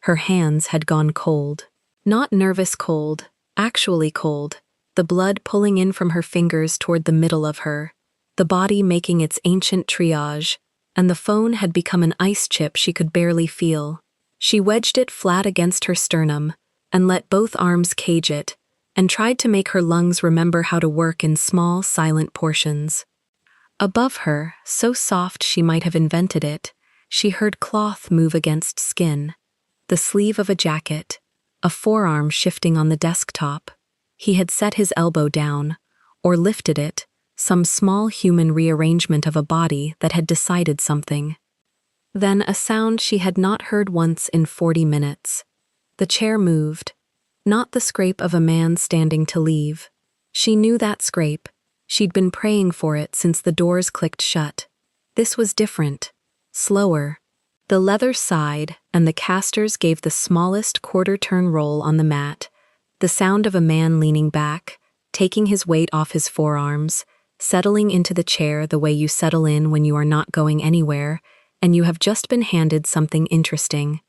Her hands had gone cold. Not nervous cold, actually cold, the blood pulling in from her fingers toward the middle of her, the body making its ancient triage, and the phone had become an ice chip she could barely feel. She wedged it flat against her sternum and let both arms cage it, and tried to make her lungs remember how to work in small, silent portions. Above her, so soft she might have invented it, she heard cloth move against skin, the sleeve of a jacket, a forearm shifting on the desktop. He had set his elbow down, or lifted it, some small human rearrangement of a body that had decided something. Then a sound she had not heard once in 40 minutes. The chair moved, not the scrape of a man standing to leave. She knew that scrape. She'd been praying for it since the doors clicked shut. This was different, slower. The leather sighed, and the casters gave the smallest quarter-turn roll on the mat. The sound of a man leaning back, taking his weight off his forearms, settling into the chair the way you settle in when you are not going anywhere, and you have just been handed something interesting.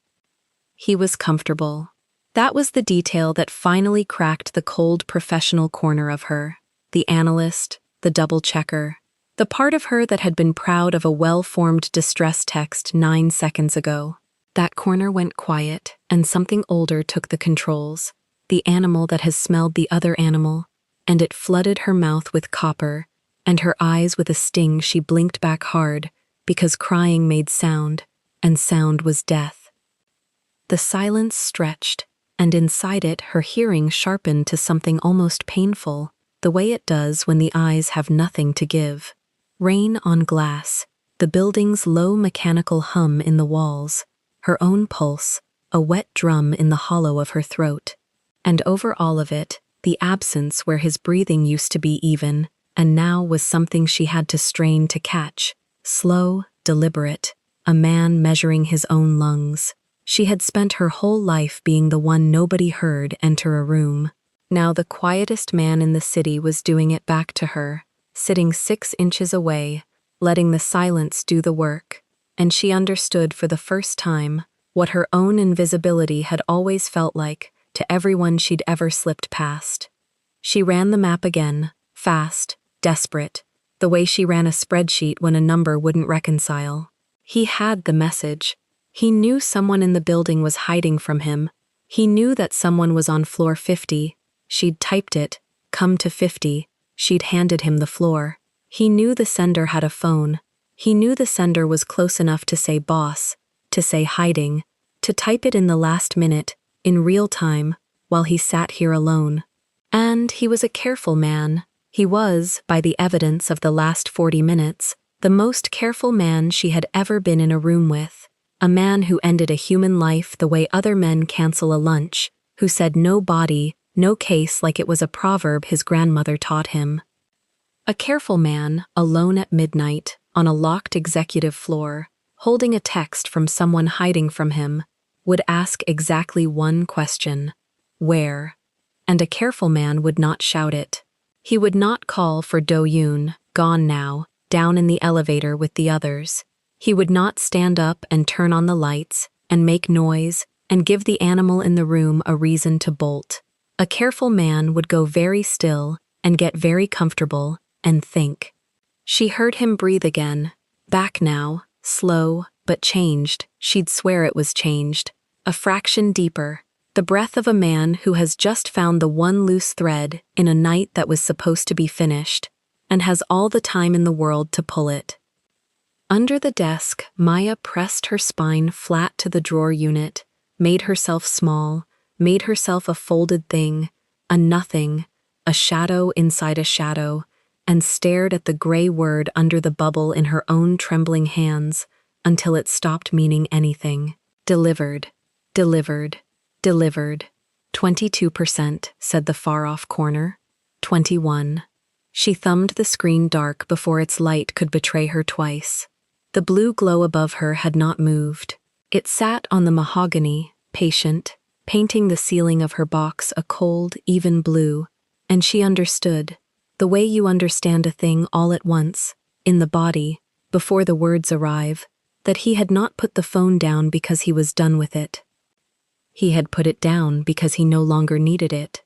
He was comfortable. That was the detail that finally cracked the cold professional corner of her, the analyst, the double-checker, the part of her that had been proud of a well-formed distress text 9 seconds ago. That corner went quiet, and something older took the controls. The animal that has smelled the other animal, and it flooded her mouth with copper, and her eyes with a sting. She blinked back hard, because crying made sound, and sound was death. The silence stretched, and inside it her hearing sharpened to something almost painful, the way it does when the eyes have nothing to give. Rain on glass, the building's low mechanical hum in the walls, her own pulse, a wet drum in the hollow of her throat. And over all of it, the absence where his breathing used to be even, and now was something she had to strain to catch, slow, deliberate, a man measuring his own lungs. She had spent her whole life being the one nobody heard enter a room. Now the quietest man in the city was doing it back to her, sitting 6 inches away, letting the silence do the work, and she understood for the first time what her own invisibility had always felt like to everyone she'd ever slipped past. She ran the map again, fast, desperate, the way she ran a spreadsheet when a number wouldn't reconcile. He had the message. He knew someone in the building was hiding from him. He knew that someone was on floor 50. She'd typed it, come to 50. She'd handed him the floor. He knew the sender had a phone. He knew the sender was close enough to say boss, to say hiding, to type it in the last minute, in real time, while he sat here alone. And he was a careful man. He was, by the evidence of the last 40 minutes, the most careful man she had ever been in a room with. A man who ended a human life the way other men cancel a lunch, who said no body, no case like it was a proverb his grandmother taught him. A careful man, alone at midnight, on a locked executive floor, holding a text from someone hiding from him, would ask exactly one question: where? And a careful man would not shout it. He would not call for Do-yoon, gone now, down in the elevator with the others. He would not stand up and turn on the lights, and make noise, and give the animal in the room a reason to bolt. A careful man would go very still, and get very comfortable, and think. She heard him breathe again, back now, slow, but changed. She'd swear it was changed. A fraction deeper. The breath of a man who has just found the one loose thread in a night that was supposed to be finished, and has all the time in the world to pull it. Under the desk, Maya pressed her spine flat to the drawer unit, made herself small, made herself a folded thing, a nothing, a shadow inside a shadow, and stared at the gray word under the bubble in her own trembling hands until it stopped meaning anything. Delivered. Delivered. Delivered. 22%, said the far-off corner. 21. She thumbed the screen dark before its light could betray her twice. The blue glow above her had not moved. It sat on the mahogany, patient, painting the ceiling of her box a cold, even blue, and she understood, the way you understand a thing all at once, in the body, before the words arrive, that he had not put the phone down because he was done with it. He had put it down because he no longer needed it.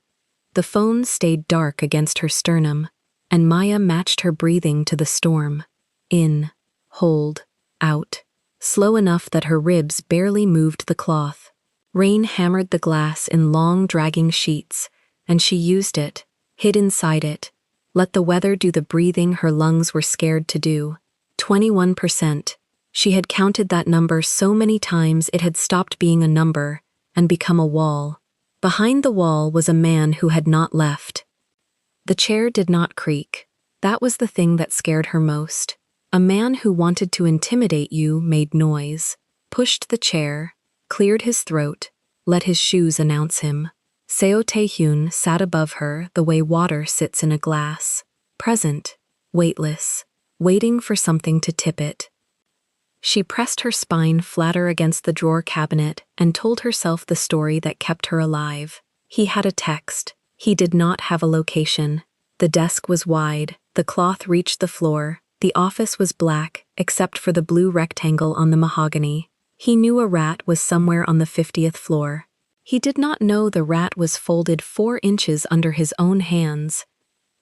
The phone stayed dark against her sternum, and Maya matched her breathing to the storm. In, hold, out, slow enough that her ribs barely moved the cloth. Rain hammered the glass in long, dragging sheets, and she used it, hid inside it, let the weather do the breathing her lungs were scared to do. 21%. She had counted that number so many times it had stopped being a number and become a wall. Behind the wall was a man who had not left. The chair did not creak. That was the thing that scared her most. A man who wanted to intimidate you made noise, pushed the chair, cleared his throat, let his shoes announce him. Seo Tae-hyun sat above her the way water sits in a glass, present, weightless, waiting for something to tip it. She pressed her spine flatter against the drawer cabinet and told herself the story that kept her alive. He had a text. He did not have a location. The desk was wide. The cloth reached the floor. The office was black, except for the blue rectangle on the mahogany. He knew a rat was somewhere on the 50th floor. He did not know the rat was folded 4 inches under his own hands.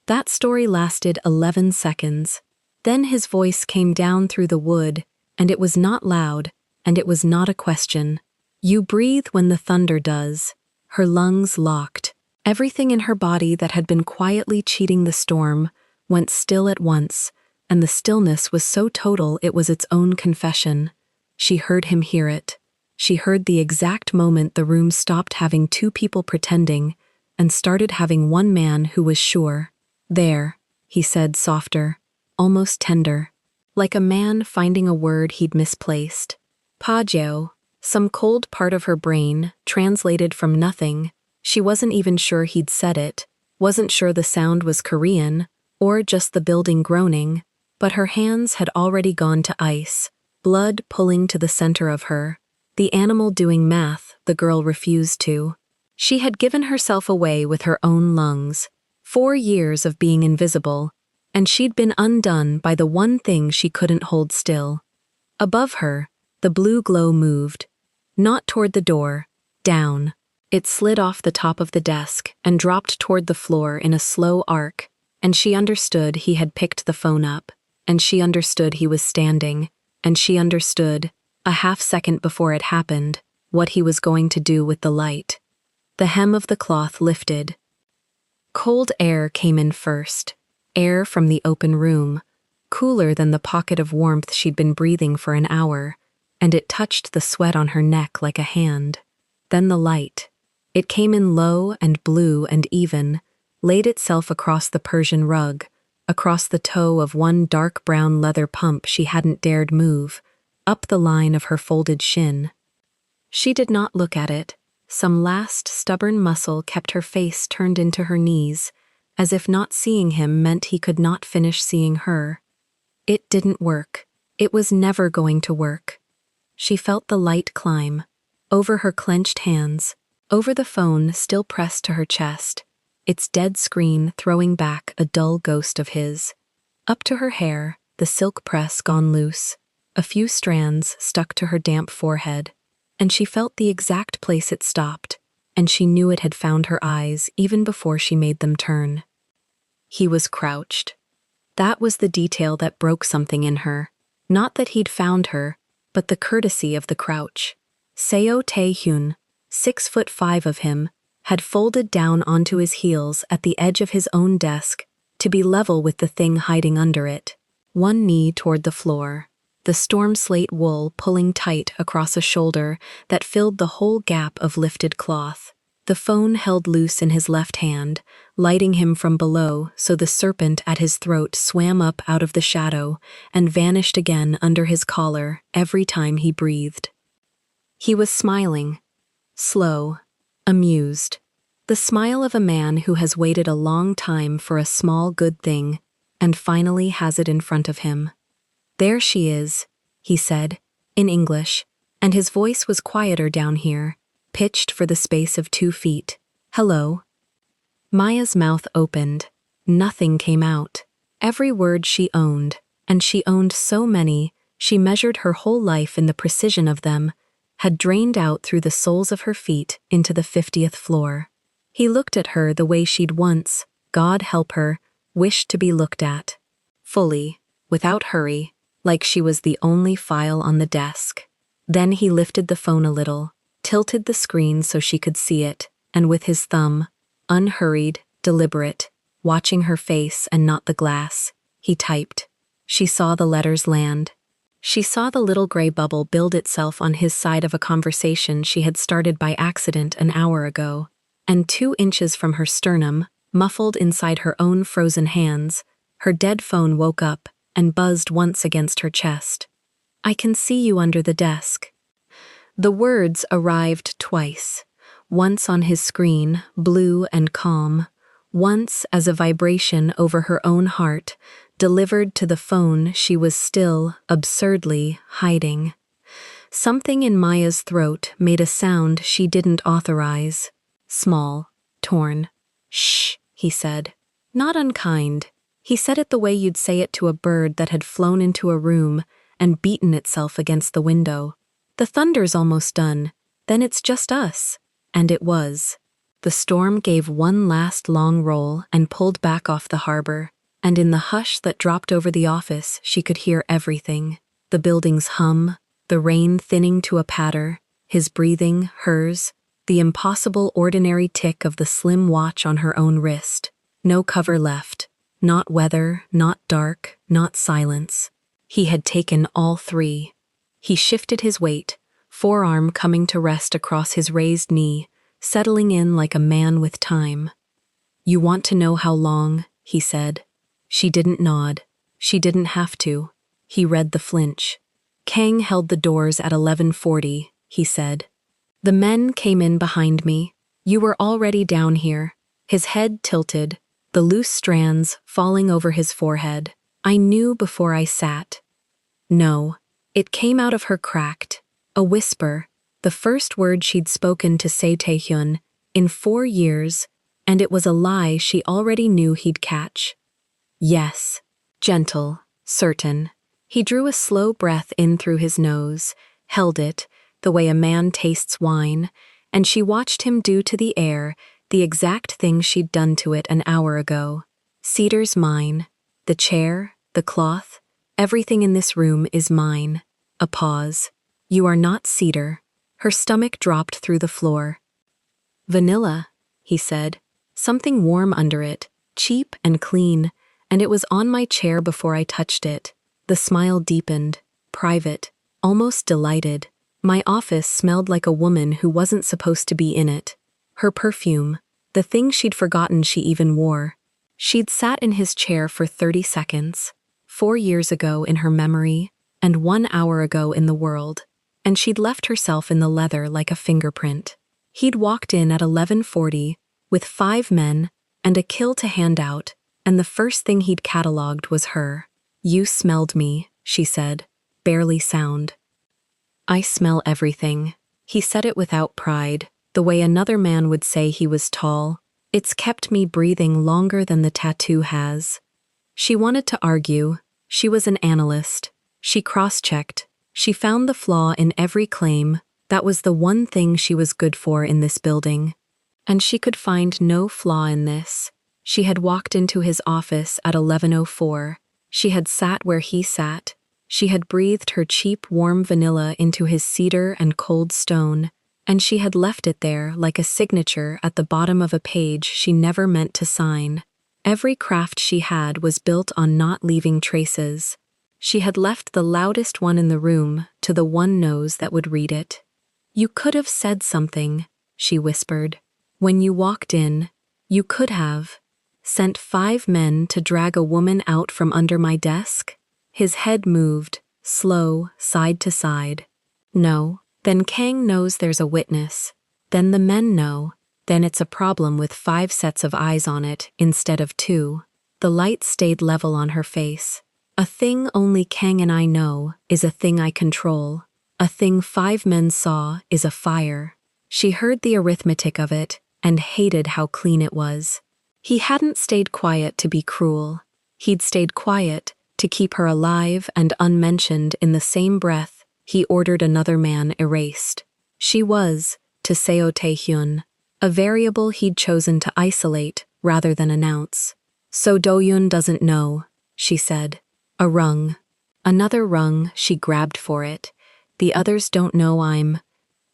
That story lasted 11 seconds. Then his voice came down through the wood, and it was not loud, and it was not a question. You breathe when the thunder does. Her lungs locked. Everything in her body that had been quietly cheating the storm went still at once, and the stillness was so total it was its own confession. She heard him hear it. She heard the exact moment the room stopped having two people pretending and started having one man who was sure. "There," he said, softer, almost tender, like a man finding a word he'd misplaced. "Pajeo," some cold part of her brain, translated from nothing. She wasn't even sure he'd said it, wasn't sure the sound was Korean, or just the building groaning, but her hands had already gone to ice, blood pulling to the center of her. The animal doing math, the girl refused to. She had given herself away with her own lungs. 4 years of being invisible, and she'd been undone by the one thing she couldn't hold still. Above her, the blue glow moved. Not toward the door, down. It slid off the top of the desk and dropped toward the floor in a slow arc, and she understood he had picked the phone up, and she understood he was standing, and she understood, a half-second before it happened, what he was going to do with the light. The hem of the cloth lifted. Cold air came in first, air from the open room, cooler than the pocket of warmth she'd been breathing for an hour, and it touched the sweat on her neck like a hand. Then the light. It came in low and blue and even, laid itself across the Persian rug, across the toe of one dark brown leather pump she hadn't dared move, up the line of her folded shin. She did not look at it. Some last stubborn muscle kept her face turned into her knees, as if not seeing him meant he could not finish seeing her. It didn't work. It was never going to work. She felt the light climb, over her clenched hands, over the phone still pressed to her chest, its dead screen throwing back a dull ghost of his. Up to her hair, the silk press gone loose, a few strands stuck to her damp forehead, and she felt the exact place it stopped, and she knew it had found her eyes even before she made them turn. He was crouched. That was the detail that broke something in her. Not that he'd found her, but the courtesy of the crouch. Seo Tae-hyun, 6'5" of him, had folded down onto his heels at the edge of his own desk to be level with the thing hiding under it, one knee toward the floor, the storm slate wool pulling tight across a shoulder that filled the whole gap of lifted cloth. The phone held loose in his left hand, lighting him from below so the serpent at his throat swam up out of the shadow and vanished again under his collar every time he breathed. He was smiling, slow, amused, the smile of a man who has waited a long time for a small good thing and finally has it in front of him. "There she is," he said, in English, and his voice was quieter down here, pitched for the space of 2 feet. "Hello." Maya's mouth opened. Nothing came out. Every word she owned, and she owned so many, she measured her whole life in the precision of them, had drained out through the soles of her feet into the 50th floor. He looked at her the way she'd once, God help her, wished to be looked at. Fully, without hurry, like she was the only file on the desk. Then he lifted the phone a little, tilted the screen so she could see it, and with his thumb, unhurried, deliberate, watching her face and not the glass, he typed. She saw the letters land. She saw the little gray bubble build itself on his side of a conversation she had started by accident an hour ago, and 2 inches from her sternum, muffled inside her own frozen hands, her dead phone woke up and buzzed once against her chest. "I can see you under the desk." The words arrived twice, once on his screen, blue and calm, once as a vibration over her own heart, delivered to the phone she was still, absurdly, hiding. Something in Maya's throat made a sound she didn't authorize. Small, torn. "Shh," he said. Not unkind. He said it the way you'd say it to a bird that had flown into a room and beaten itself against the window. "The thunder's almost done. Then it's just us." And it was. The storm gave one last long roll and pulled back off the harbor, and in the hush that dropped over the office she could hear everything. The building's hum, the rain thinning to a patter, his breathing, hers, the impossible ordinary tick of the slim watch on her own wrist. No cover left. Not weather, not dark, not silence. He had taken all three. He shifted his weight, forearm coming to rest across his raised knee, settling in like a man with time. "You want to know how long?" he said. She didn't nod. She didn't have to. He read the flinch. "Kang held the doors at 11:40, he said. "The men came in behind me. You were already down here." His head tilted, the loose strands falling over his forehead. "I knew before I sat." No, it came out of her cracked, a whisper, the first word she'd spoken to Se Taehyun in 4 years, and it was a lie she already knew he'd catch. Yes, gentle, certain. He drew a slow breath in through his nose, held it, the way a man tastes wine, and she watched him do to the air the exact thing she'd done to it an hour ago. "Cedar's mine. The chair, the cloth, everything in this room is mine." A pause. "You are not Cedar." Her stomach dropped through the floor. "Vanilla," he said, something warm under it, cheap and clean, and it was on my chair before I touched it. The smile deepened, private, almost delighted. My office smelled like a woman who wasn't supposed to be in it. Her perfume, the thing she'd forgotten she even wore. She'd sat in his chair for 30 seconds, 4 years ago in her memory, and 1 hour ago in the world, and she'd left herself in the leather like a fingerprint. He'd walked in at 11:40, with 5 men, and a kill to hand out, and the first thing he'd catalogued was her. "You smelled me," she said, barely sound. "I smell everything." He said it without pride, the way another man would say he was tall. "It's kept me breathing longer than the tattoo has." She wanted to argue. She was an analyst. She cross-checked. She found the flaw in every claim. That was the one thing she was good for in this building. And she could find no flaw in this. She had walked into his office at 11:04. She had sat where he sat. She had breathed her cheap, warm vanilla into his cedar and cold stone, and she had left it there like a signature at the bottom of a page she never meant to sign. Every craft she had was built on not leaving traces. She had left the loudest one in the room to the one nose that would read it. "You could have said something," she whispered. "When you walked in, you could have sent 5 men to drag a woman out from under my desk." His head moved, slow, side to side. "No, then Kang knows there's a witness. Then the men know. Then it's a problem with 5 sets of eyes on it instead of 2. The light stayed level on her face. "A thing only Kang and I know is a thing I control. A thing 5 men saw is a fire." She heard the arithmetic of it and hated how clean it was. He hadn't stayed quiet to be cruel. He'd stayed quiet to keep her alive and unmentioned in the same breath he ordered another man erased. She was, to Seo Taehyun, a variable he'd chosen to isolate rather than announce. "So Doyun doesn't know," she said. A rung. Another rung, she grabbed for it. "The others don't know I'm.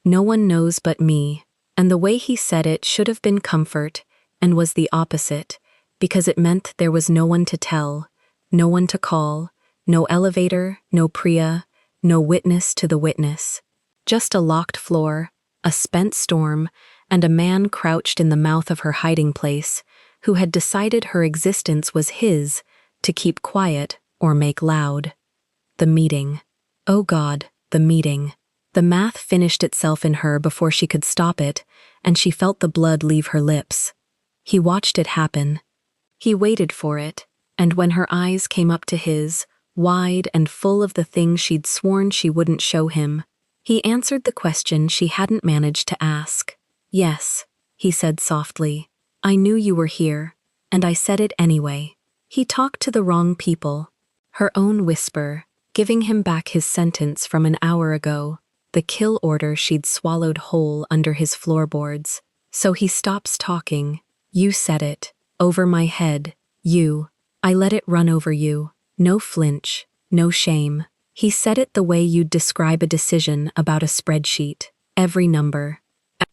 No one knows but me." And the way he said it should have been comfort, and was the opposite, because it meant there was no one to tell, no one to call, no elevator, no Priya, no witness to the witness. Just a locked floor, a spent storm, and a man crouched in the mouth of her hiding place, who had decided her existence was his to keep quiet or make loud. The meeting. Oh God, the meeting. The math finished itself in her before she could stop it, and she felt the blood leave her lips. He watched it happen. He waited for it, and when her eyes came up to his, wide and full of the things she'd sworn she wouldn't show him, he answered the question she hadn't managed to ask. "Yes," he said softly. "I knew you were here, and I said it anyway." He talked to the wrong people. Her own whisper, giving him back his sentence from an hour ago, the kill order she'd swallowed whole under his floorboards. So he stops talking. "You said it. Over my head. You. I let it run over you. No flinch. No shame." He said it the way you'd describe a decision about a spreadsheet. Every number,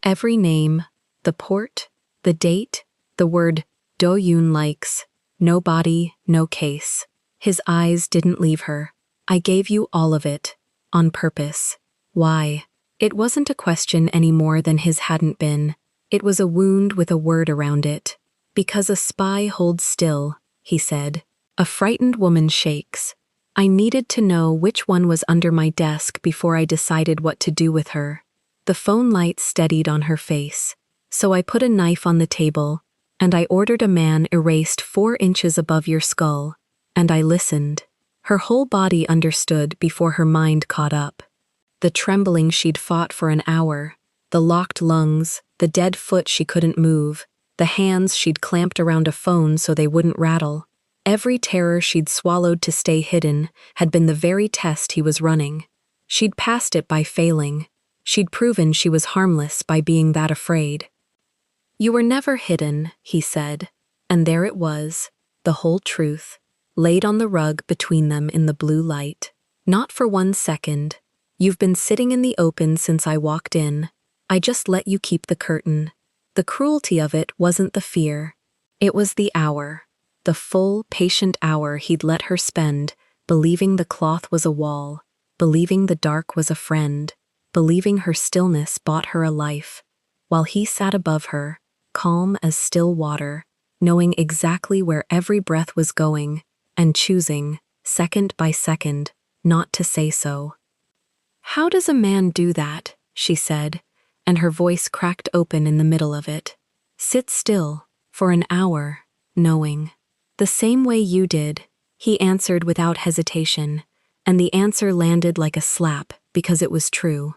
every name, the port, the date, the word Do-yoon likes. No body, no case. His eyes didn't leave her. I gave you all of it. On purpose. Why? It wasn't a question any more than his hadn't been. It was a wound with a word around it. Because a spy holds still, he said. A frightened woman shakes. I needed to know which one was under my desk before I decided what to do with her. The phone light steadied on her face. So I put a knife on the table, and I ordered a man erased 4 inches above your skull. And I listened. Her whole body understood before her mind caught up. The trembling she'd fought for an hour, the locked lungs, the dead foot she couldn't move, the hands she'd clamped around a phone so they wouldn't rattle. Every terror she'd swallowed to stay hidden had been the very test he was running. She'd passed it by failing. She'd proven she was harmless by being that afraid. You were never hidden, he said, and there it was, the whole truth, laid on the rug between them in the blue light. Not for 1 second. You've been sitting in the open since I walked in. I just let you keep the curtain. The cruelty of it wasn't the fear. It was the hour. The full, patient hour he'd let her spend, believing the cloth was a wall, believing the dark was a friend, believing her stillness bought her a life, while he sat above her, calm as still water, knowing exactly where every breath was going, and choosing, second by second, not to say so. How does a man do that? She said, and her voice cracked open in the middle of it. Sit still, for an hour, knowing. The same way you did, he answered without hesitation, and the answer landed like a slap because it was true.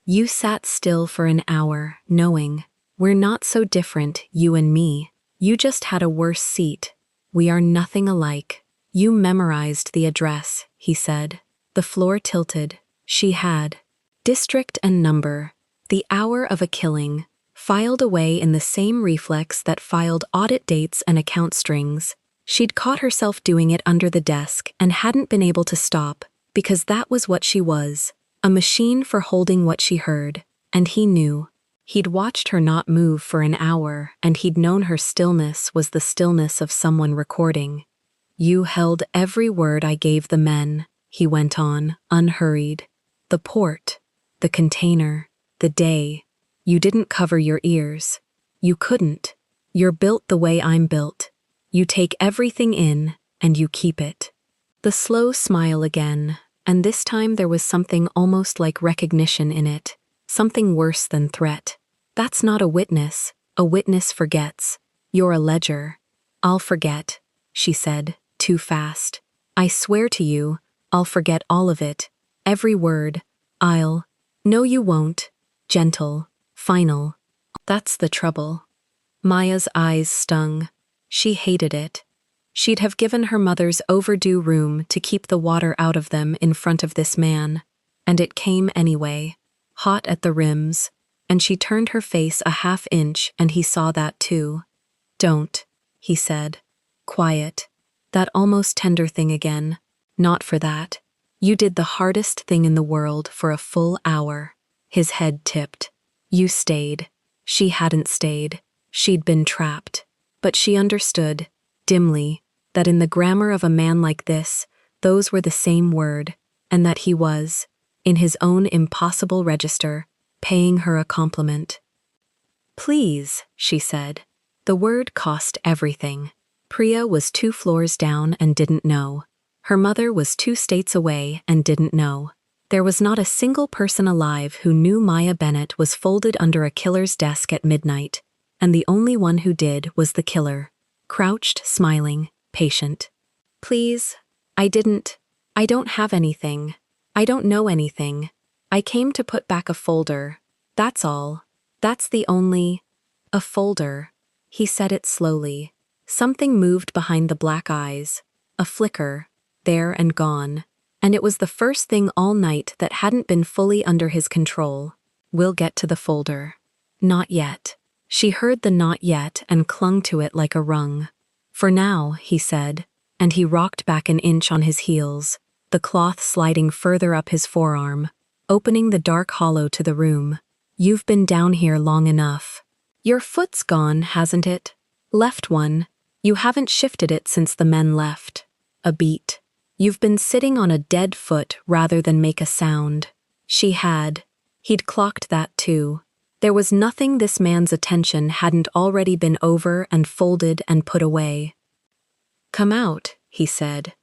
You sat still for an hour, knowing. We're not so different, you and me. You just had a worse seat. We are nothing alike. You memorized the address, he said. The floor tilted. She had. District and number. The hour of a killing. Filed away in the same reflex that filed audit dates and account strings. She'd caught herself doing it under the desk and hadn't been able to stop, because that was what she was. A machine for holding what she heard. And he knew. He'd watched her not move for an hour, and he'd known her stillness was the stillness of someone recording. You held every word I gave the men, he went on, unhurried. The port, the container, the day. You didn't cover your ears. You couldn't. You're built the way I'm built. You take everything in, and you keep it. The slow smile again, and this time there was something almost like recognition in it. Something worse than threat. That's not a witness. A witness forgets. You're a ledger. I'll forget, she said, too fast. I swear to you, I'll forget all of it. Every word. I'll. No, you won't. Gentle. Final. That's the trouble. Maya's eyes stung. She hated it. She'd have given her mother's overdue room to keep the water out of them in front of this man. And it came anyway. Hot at the rims, and she turned her face a half inch and he saw that too. Don't, he said. Quiet. That almost tender thing again. Not for that. You did the hardest thing in the world for a full hour. His head tipped. You stayed. She hadn't stayed. She'd been trapped. But she understood, dimly, that in the grammar of a man like this, those were the same word, and that he was, in his own impossible register, paying her a compliment. Please, she said. The word cost everything. Priya was 2 floors down and didn't know. Her mother was 2 states away and didn't know. There was not a single person alive who knew Maya Bennett was folded under a killer's desk at midnight, and the only one who did was the killer, crouched, smiling, patient. Please, I don't have anything. I don't know anything. I came to put back a folder. That's all. That's the only... A folder. He said it slowly. Something moved behind the black eyes. A flicker. There and gone. And it was the first thing all night that hadn't been fully under his control. We'll get to the folder. Not yet. She heard the not yet and clung to it like a rung. For now, he said, and he rocked back an inch on his heels. the cloth sliding further up his forearm, opening the dark hollow to the room. "You've been down here long enough. Your foot's gone, hasn't it? Left one. You haven't shifted it since the men left. A beat. You've been sitting on a dead foot rather than make a sound." She had. He'd clocked that too. There was nothing this man's attention hadn't already been over and folded and put away. "Come out," he said.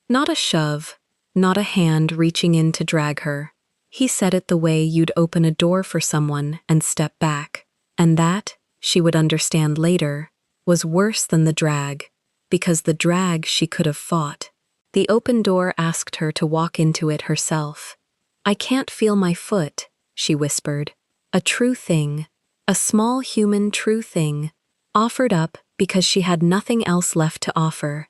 Not a shove, not a hand reaching in to drag her. He said it the way you'd open a door for someone and step back. And that, she would understand later, was worse than the drag, because the drag she could have fought. The open door asked her to walk into it herself. "I can't feel my foot," she whispered. A true thing, a small human true thing, offered up because she had nothing else left to offer.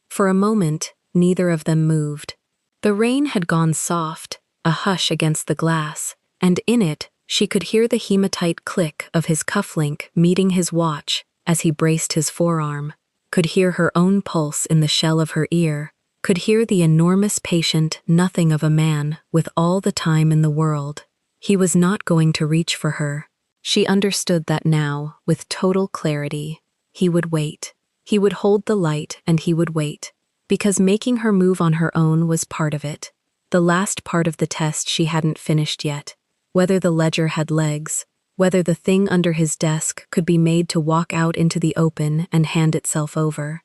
For a moment, neither of them moved. The rain had gone soft, a hush against the glass, and in it she could hear the hematite click of his cufflink meeting his watch as he braced his forearm, could hear her own pulse in the shell of her ear, could hear the enormous patient nothing of a man with all the time in the world. He was not going to reach for her. She understood that now, with total clarity. He would wait. He would hold the light and he would wait, because making her move on her own was part of it. The last part of the test she hadn't finished yet. Whether the ledger had legs, whether the thing under his desk could be made to walk out into the open and hand itself over.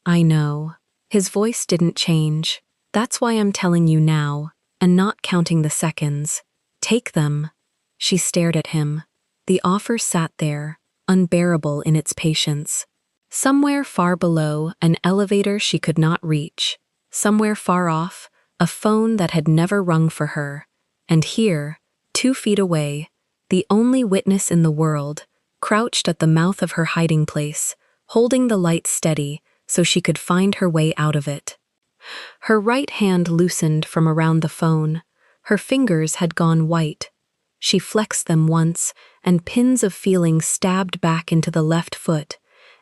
"I know." His voice didn't change. "That's why I'm telling you now, and not counting the seconds. Take them." She stared at him. The offer sat there, unbearable in its patience. Somewhere far below, an elevator she could not reach. Somewhere far off, a phone that had never rung for her. And here, 2 feet away, the only witness in the world, crouched at the mouth of her hiding place, holding the light steady so she could find her way out of it. Her right hand loosened from around the phone. Her fingers had gone white. She flexed them once, and pins of feeling stabbed back into the left foot,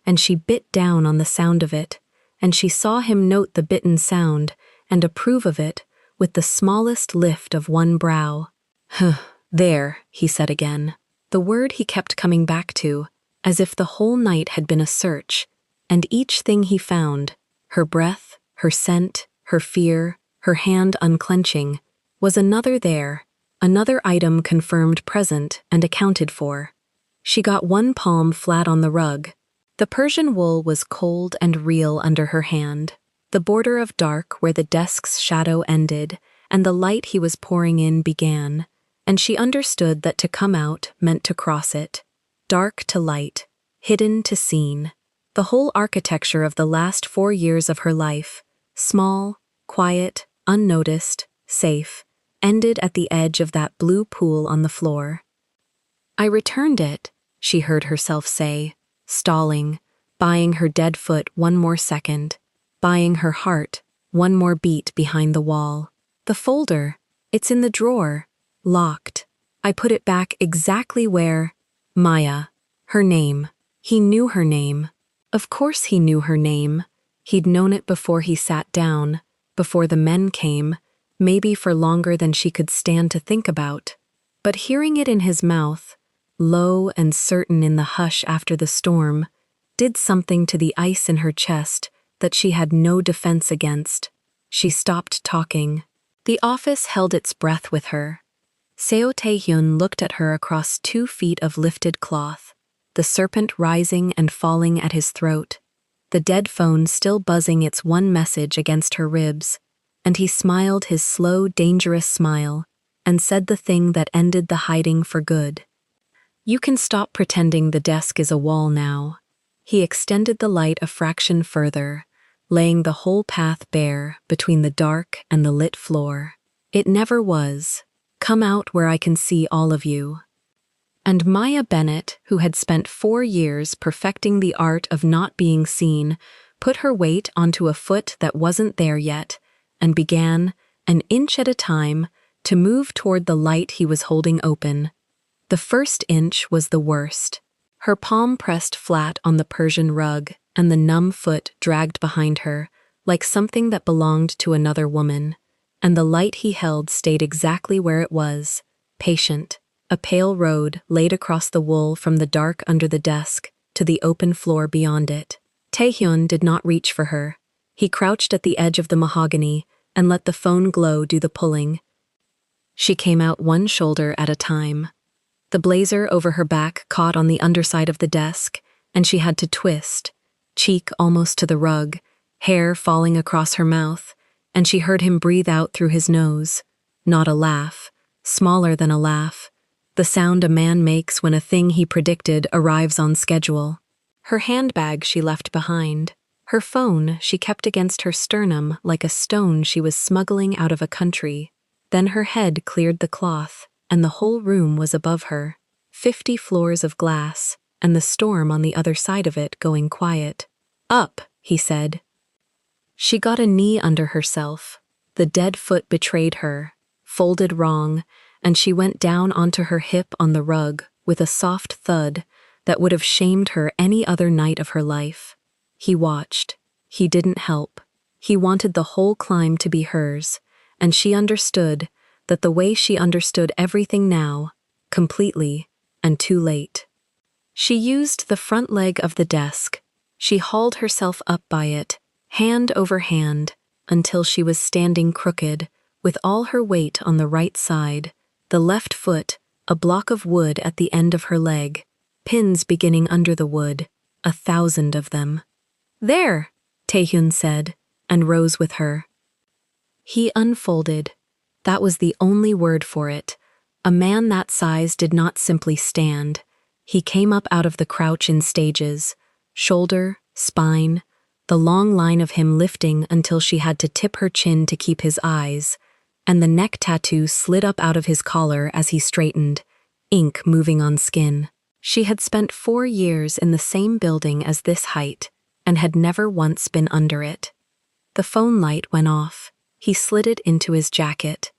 and she bit down on the sound of it, and she saw him note the bitten sound and approve of it with the smallest lift of one brow. "Huh, there," he said again, the word he kept coming back to, as if the whole night had been a search, and each thing he found, her breath, her scent, her fear, her hand unclenching, was another there, another item confirmed present and accounted for. She got one palm flat on the rug. The Persian wool was cold and real under her hand, the border of dark where the desk's shadow ended and the light he was pouring in began, and she understood that to come out meant to cross it. Dark to light, hidden to seen. The whole architecture of the last 4 years of her life, small, quiet, unnoticed, safe, ended at the edge of that blue pool on the floor. "I returned it," she heard herself say, stalling, buying her dead foot one more second, buying her heart one more beat behind the wall. "The folder, it's in the drawer, locked. I put it back exactly where—" Maya. Her name. He knew her name. Of course he knew her name. He'd known it before he sat down, before the men came, maybe for longer than she could stand to think about. But hearing it in his mouth, low and certain in the hush after the storm, did something to the ice in her chest that she had no defense against. She stopped talking. The office held its breath with her. Seo Tae-hyun looked at her across 2 feet of lifted cloth, the serpent rising and falling at his throat, the dead phone still buzzing its one message against her ribs, and he smiled his slow, dangerous smile and said the thing that ended the hiding for good. "You can stop pretending the desk is a wall now." He extended the light a fraction further, laying the whole path bare between the dark and the lit floor. "It never was. Come out where I can see all of you." And Maya Bennett, who had spent 4 years perfecting the art of not being seen, put her weight onto a foot that wasn't there yet, and began, an inch at a time, to move toward the light he was holding open. The first inch was the worst. Her palm pressed flat on the Persian rug, and the numb foot dragged behind her, like something that belonged to another woman, and the light he held stayed exactly where it was, patient. A pale road laid across the wool from the dark under the desk to the open floor beyond it. Taehyun did not reach for her. He crouched at the edge of the mahogany and let the phone glow do the pulling. She came out one shoulder at a time. The blazer over her back caught on the underside of the desk, and she had to twist, cheek almost to the rug, hair falling across her mouth, and she heard him breathe out through his nose. Not a laugh, smaller than a laugh, the sound a man makes when a thing he predicted arrives on schedule. Her handbag she left behind. Her phone she kept against her sternum like a stone she was smuggling out of a country. Then her head cleared the cloth, and the whole room was above her. 50 floors of glass, and the storm on the other side of it going quiet. Up, he said. She got a knee under herself. The dead foot betrayed her, folded wrong, and she went down onto her hip on the rug with a soft thud that would have shamed her any other night of her life. He watched. He didn't help. He wanted the whole climb to be hers, and she understood that the way she understood everything now, completely, and too late. She used the front leg of the desk. She hauled herself up by it, hand over hand, until she was standing crooked, with all her weight on the right side, the left foot, a block of wood at the end of her leg, pins beginning under the wood, 1,000 of them. There, Taehyun said, and rose with her. He unfolded. That was the only word for it. A man that size did not simply stand. He came up out of the crouch in stages, shoulder, spine, the long line of him lifting until she had to tip her chin to keep his eyes, and the neck tattoo slid up out of his collar as he straightened, ink moving on skin. She had spent 4 years in the same building as this height, and had never once been under it. The phone light went off. He slid it into his jacket.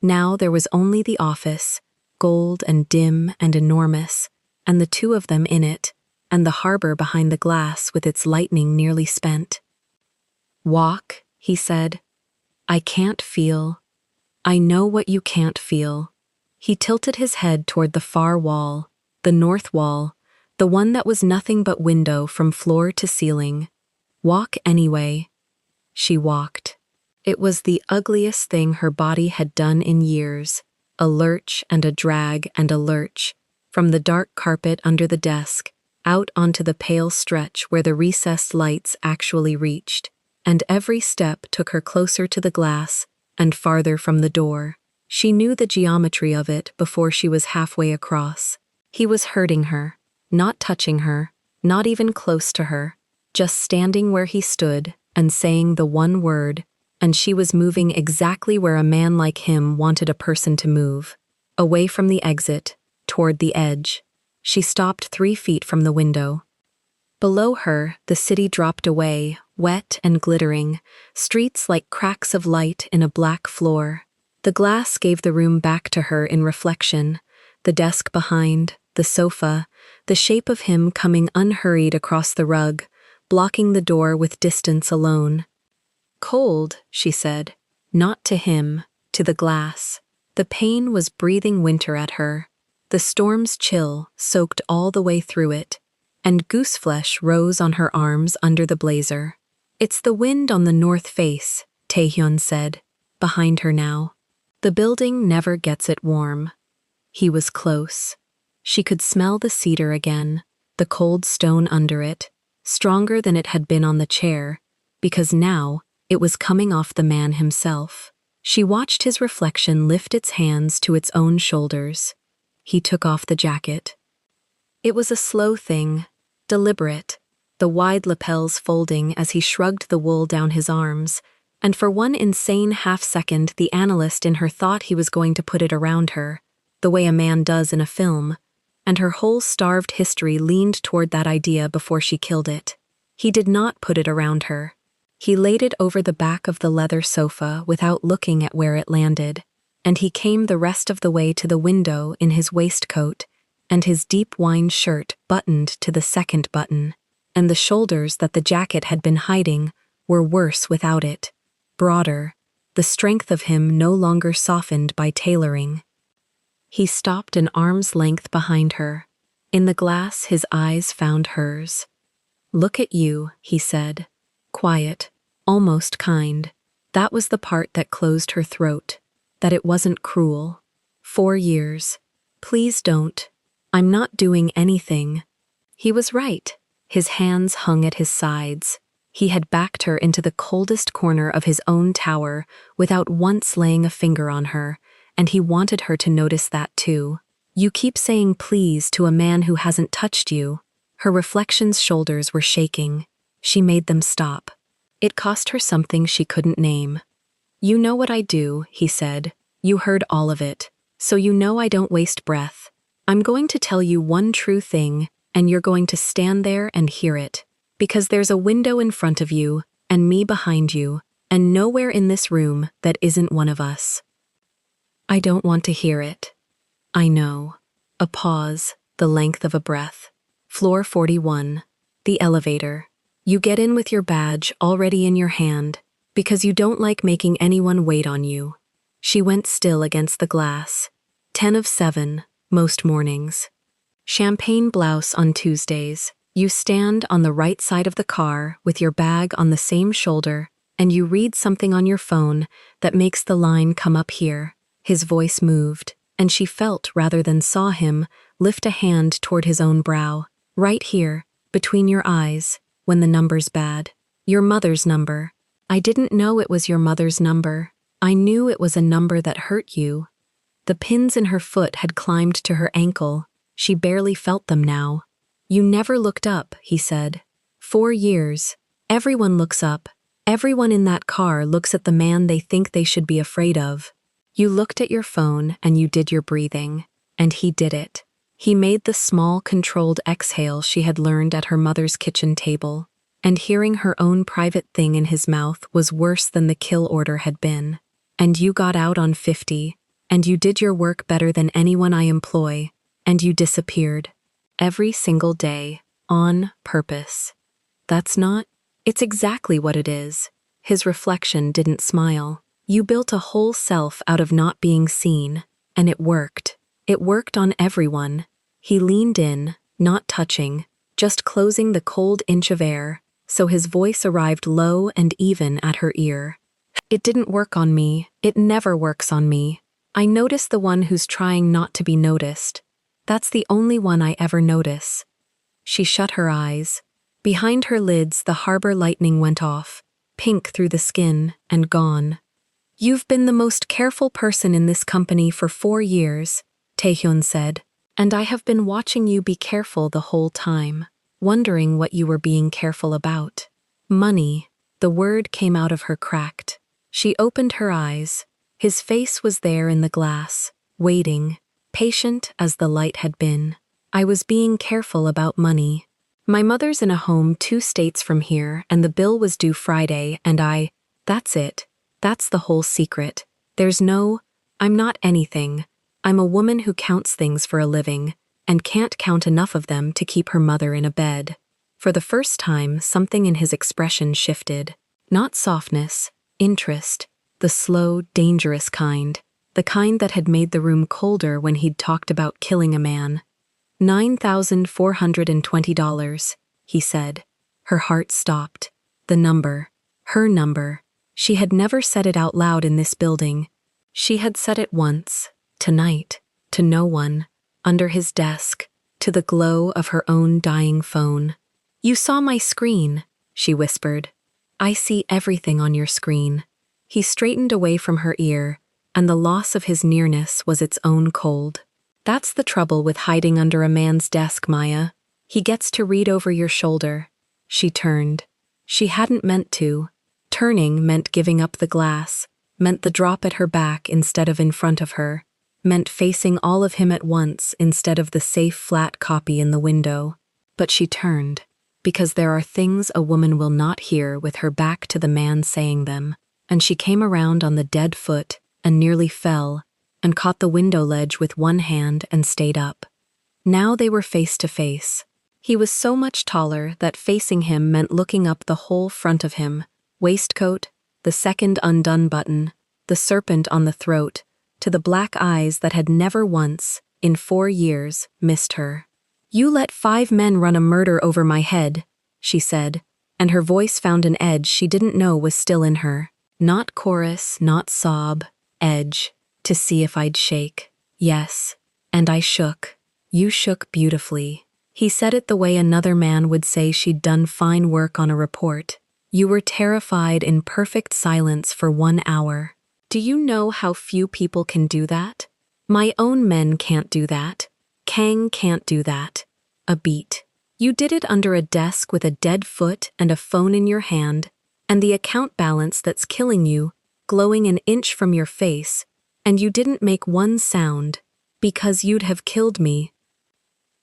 Now there was only the office, gold and dim and enormous, and the two of them in it, and the harbor behind the glass with its lightning nearly spent. Walk, he said. I can't feel. I know what you can't feel. He tilted his head toward the far wall, the north wall, the one that was nothing but window from floor to ceiling. Walk anyway. She walked. It was the ugliest thing her body had done in years, a lurch and a drag and a lurch, from the dark carpet under the desk, out onto the pale stretch where the recessed lights actually reached, and every step took her closer to the glass and farther from the door. She knew the geometry of it before she was halfway across. He was hurting her, not touching her, not even close to her, just standing where he stood and saying the one word, and she was moving exactly where a man like him wanted a person to move, away from the exit, toward the edge. She stopped 3 feet from the window. Below her, the city dropped away, wet and glittering, streets like cracks of light in a black floor. The glass gave the room back to her in reflection, the desk behind, the sofa, the shape of him coming unhurried across the rug, blocking the door with distance alone. Cold, she said, not to him, to the glass. The pain was breathing winter at her. The storm's chill soaked all the way through it, and gooseflesh rose on her arms under the blazer. It's the wind on the north face, Taehyun said, behind her now. The building never gets it warm. He was close. She could smell the cedar again, the cold stone under it, stronger than it had been on the chair, because now it was coming off the man himself. She watched his reflection lift its hands to its own shoulders. He took off the jacket. It was a slow thing, deliberate, the wide lapels folding as he shrugged the wool down his arms, and for one insane half-second the analyst in her thought he was going to put it around her, the way a man does in a film, and her whole starved history leaned toward that idea before she killed it. He did not put it around her. He laid it over the back of the leather sofa without looking at where it landed, and he came the rest of the way to the window in his waistcoat, and his deep wine shirt buttoned to the second button, and the shoulders that the jacket had been hiding were worse without it. Broader, the strength of him no longer softened by tailoring. He stopped an arm's length behind her. In the glass, his eyes found hers. "Look at you," he said. Quiet, almost kind. That was the part that closed her throat. That it wasn't cruel. 4 years. Please don't. I'm not doing anything. He was right. His hands hung at his sides. He had backed her into the coldest corner of his own tower without once laying a finger on her, and he wanted her to notice that too. You keep saying please to a man who hasn't touched you. Her reflection's shoulders were shaking. She made them stop. It cost her something she couldn't name. You know what I do, he said. You heard all of it. So you know I don't waste breath. I'm going to tell you one true thing, and you're going to stand there and hear it. Because there's a window in front of you, and me behind you, and nowhere in this room that isn't one of us. I don't want to hear it. I know. A pause, the length of a breath. Floor 41. The elevator. You get in with your badge already in your hand, because you don't like making anyone wait on you. She went still against the glass. 10 of 7, most mornings. Champagne blouse on Tuesdays. You stand on the right side of the car with your bag on the same shoulder, and you read something on your phone that makes the line come up here. His voice moved, and she felt rather than saw him lift a hand toward his own brow. Right here, between your eyes, when the number's bad. Your mother's number. I didn't know it was your mother's number. I knew it was a number that hurt you. The pins in her foot had climbed to her ankle. She barely felt them now. You never looked up, he said. 4 years. Everyone looks up. Everyone in that car looks at the man they think they should be afraid of. You looked at your phone and you did your breathing. And he did it. He made the small, controlled exhale she had learned at her mother's kitchen table. And hearing her own private thing in his mouth was worse than the kill order had been. And you got out on 50. And you did your work better than anyone I employ. And you disappeared. Every single day. On purpose. That's not... It's exactly what it is. His reflection didn't smile. You built a whole self out of not being seen. And it worked. It worked on everyone. He leaned in, not touching, just closing the cold inch of air, so his voice arrived low and even at her ear. It didn't work on me. It never works on me. I notice the one who's trying not to be noticed. That's the only one I ever notice. She shut her eyes. Behind her lids, the harbor lightning went off, pink through the skin, and gone. You've been the most careful person in this company for 4 years, Taehyun said, and I have been watching you be careful the whole time, wondering what you were being careful about. Money. The word came out of her cracked. She opened her eyes. His face was there in the glass, waiting, patient as the light had been. I was being careful about money. My mother's in a home 2 states from here, and the bill was due Friday, and that's it. That's the whole secret. I'm not anything. I'm a woman who counts things for a living, and can't count enough of them to keep her mother in a bed. For the first time, something in his expression shifted. Not softness, interest, the slow, dangerous kind, the kind that had made the room colder when he'd talked about killing a man. $9,420, he said. Her heart stopped. The number. Her number. She had never said it out loud in this building. She had said it once, tonight, to no one, under his desk, to the glow of her own dying phone. You saw my screen, she whispered. I see everything on your screen. He straightened away from her ear, and the loss of his nearness was its own cold. That's the trouble with hiding under a man's desk, Maya. He gets to read over your shoulder. She turned. She hadn't meant to. Turning meant giving up the glass, meant the drop at her back instead of in front of her, meant facing all of him at once instead of the safe flat copy in the window. But she turned, because there are things a woman will not hear with her back to the man saying them, and she came around on the dead foot and nearly fell, and caught the window ledge with one hand and stayed up. Now they were face to face. He was so much taller that facing him meant looking up the whole front of him, waistcoat, the second undone button, the serpent on the throat, to the black eyes that had never once, in 4 years, missed her. "You let 5 men run a murder over my head," she said, and her voice found an edge she didn't know was still in her. Not chorus, not sob, edge, to see if I'd shake. Yes, and I shook. You shook beautifully. He said it the way another man would say she'd done fine work on a report. You were terrified in perfect silence for 1 hour. Do you know how few people can do that? My own men can't do that. Kang can't do that. A beat. You did it under a desk with a dead foot and a phone in your hand, and the account balance that's killing you, glowing an inch from your face, and you didn't make one sound, because you'd have killed me.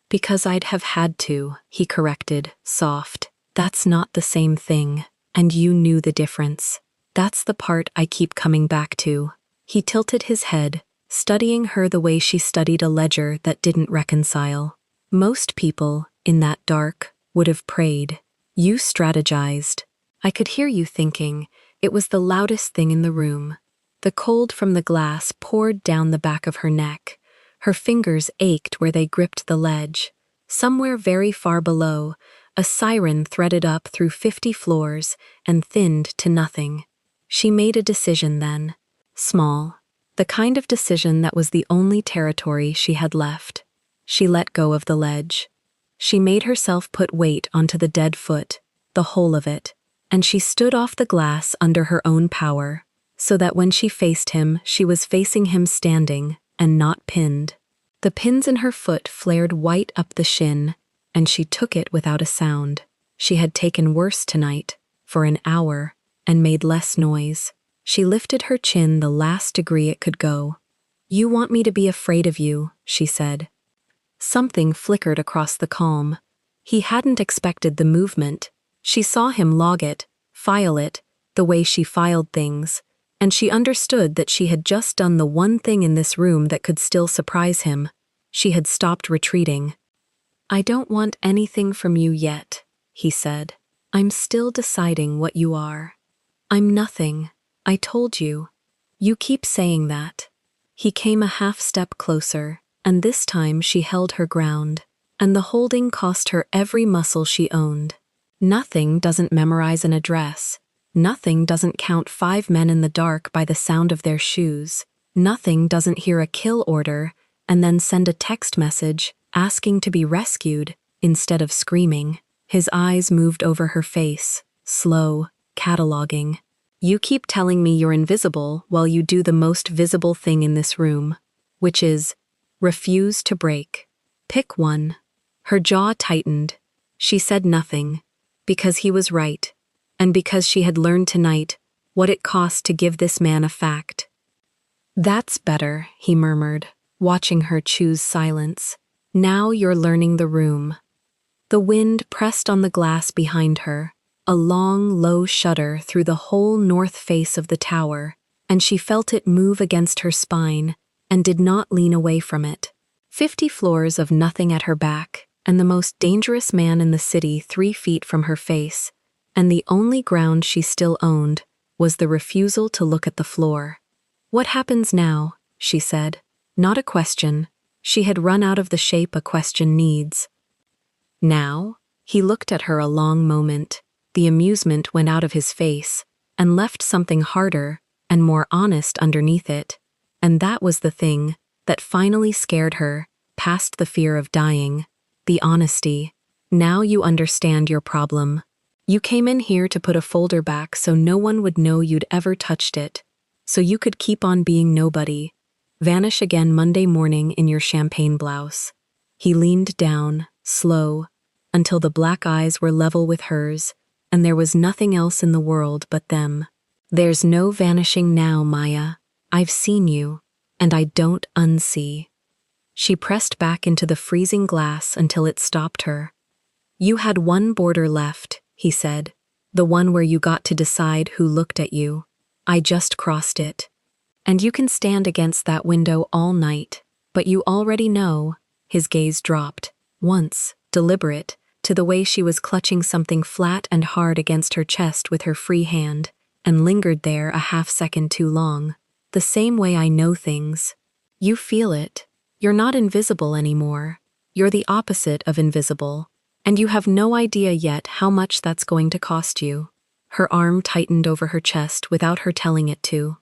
Because I'd have had to, he corrected, soft. That's not the same thing, and you knew the difference. That's the part I keep coming back to. He tilted his head, studying her the way she studied a ledger that didn't reconcile. Most people, in that dark, would have prayed. You strategized. I could hear you thinking. It was the loudest thing in the room. The cold from the glass poured down the back of her neck. Her fingers ached where they gripped the ledge. Somewhere very far below, a siren threaded up through 50 floors and thinned to nothing. She made a decision then. Small. The kind of decision that was the only territory she had left. She let go of the ledge. She made herself put weight onto the dead foot, the whole of it, and she stood off the glass under her own power, so that when she faced him, she was facing him standing, and not pinned. The pins in her foot flared white up the shin, and she took it without a sound. She had taken worse tonight, for an hour, and made less noise. She lifted her chin the last degree it could go. "You want me to be afraid of you," she said. Something flickered across the calm. He hadn't expected the movement. She saw him log it, file it, the way she filed things, and she understood that she had just done the one thing in this room that could still surprise him. She had stopped retreating. "I don't want anything from you yet," he said. "I'm still deciding what you are." "I'm nothing. I told you." "You keep saying that." He came a half step closer, and this time she held her ground, and the holding cost her every muscle she owned. Nothing doesn't memorize an address. Nothing doesn't count 5 men in the dark by the sound of their shoes. Nothing doesn't hear a kill order and then send a text message asking to be rescued instead of screaming. His eyes moved over her face, slow, cataloging. "You keep telling me you're invisible while you do the most visible thing in this room, which is refuse to break. Pick one." Her jaw tightened. She said nothing, because he was right, and because she had learned tonight what it cost to give this man a fact. "That's better," he murmured, watching her choose silence. "Now you're learning the room." The wind pressed on the glass behind her, a long, low shudder through the whole north face of the tower, and she felt it move against her spine and did not lean away from it. 50 floors of nothing at her back, and the most dangerous man in the city 3 feet from her face, and the only ground she still owned was the refusal to look at the floor. "What happens now?" she said. Not a question. She had run out of the shape a question needs. "Now?" He looked at her a long moment. The amusement went out of his face, and left something harder and more honest underneath it. And that was the thing that finally scared her, past the fear of dying. The honesty. "Now you understand your problem. You came in here to put a folder back so no one would know you'd ever touched it, so you could keep on being nobody, vanish again Monday morning in your champagne blouse." He leaned down, slow, until the black eyes were level with hers, and there was nothing else in the world but them. "There's no vanishing now, Maya. I've seen you, and I don't unsee." She pressed back into the freezing glass until it stopped her. "You had one border left," he said, "the one where you got to decide who looked at you. I just crossed it. And you can stand against that window all night, but you already know." His gaze dropped. "Once, deliberate, to the way she was clutching something flat and hard against her chest with her free hand, and lingered there a half-second too long. The same way I know things. You feel it. You're not invisible anymore. You're the opposite of invisible. And you have no idea yet how much that's going to cost you. Her arm tightened over her chest without her telling it to.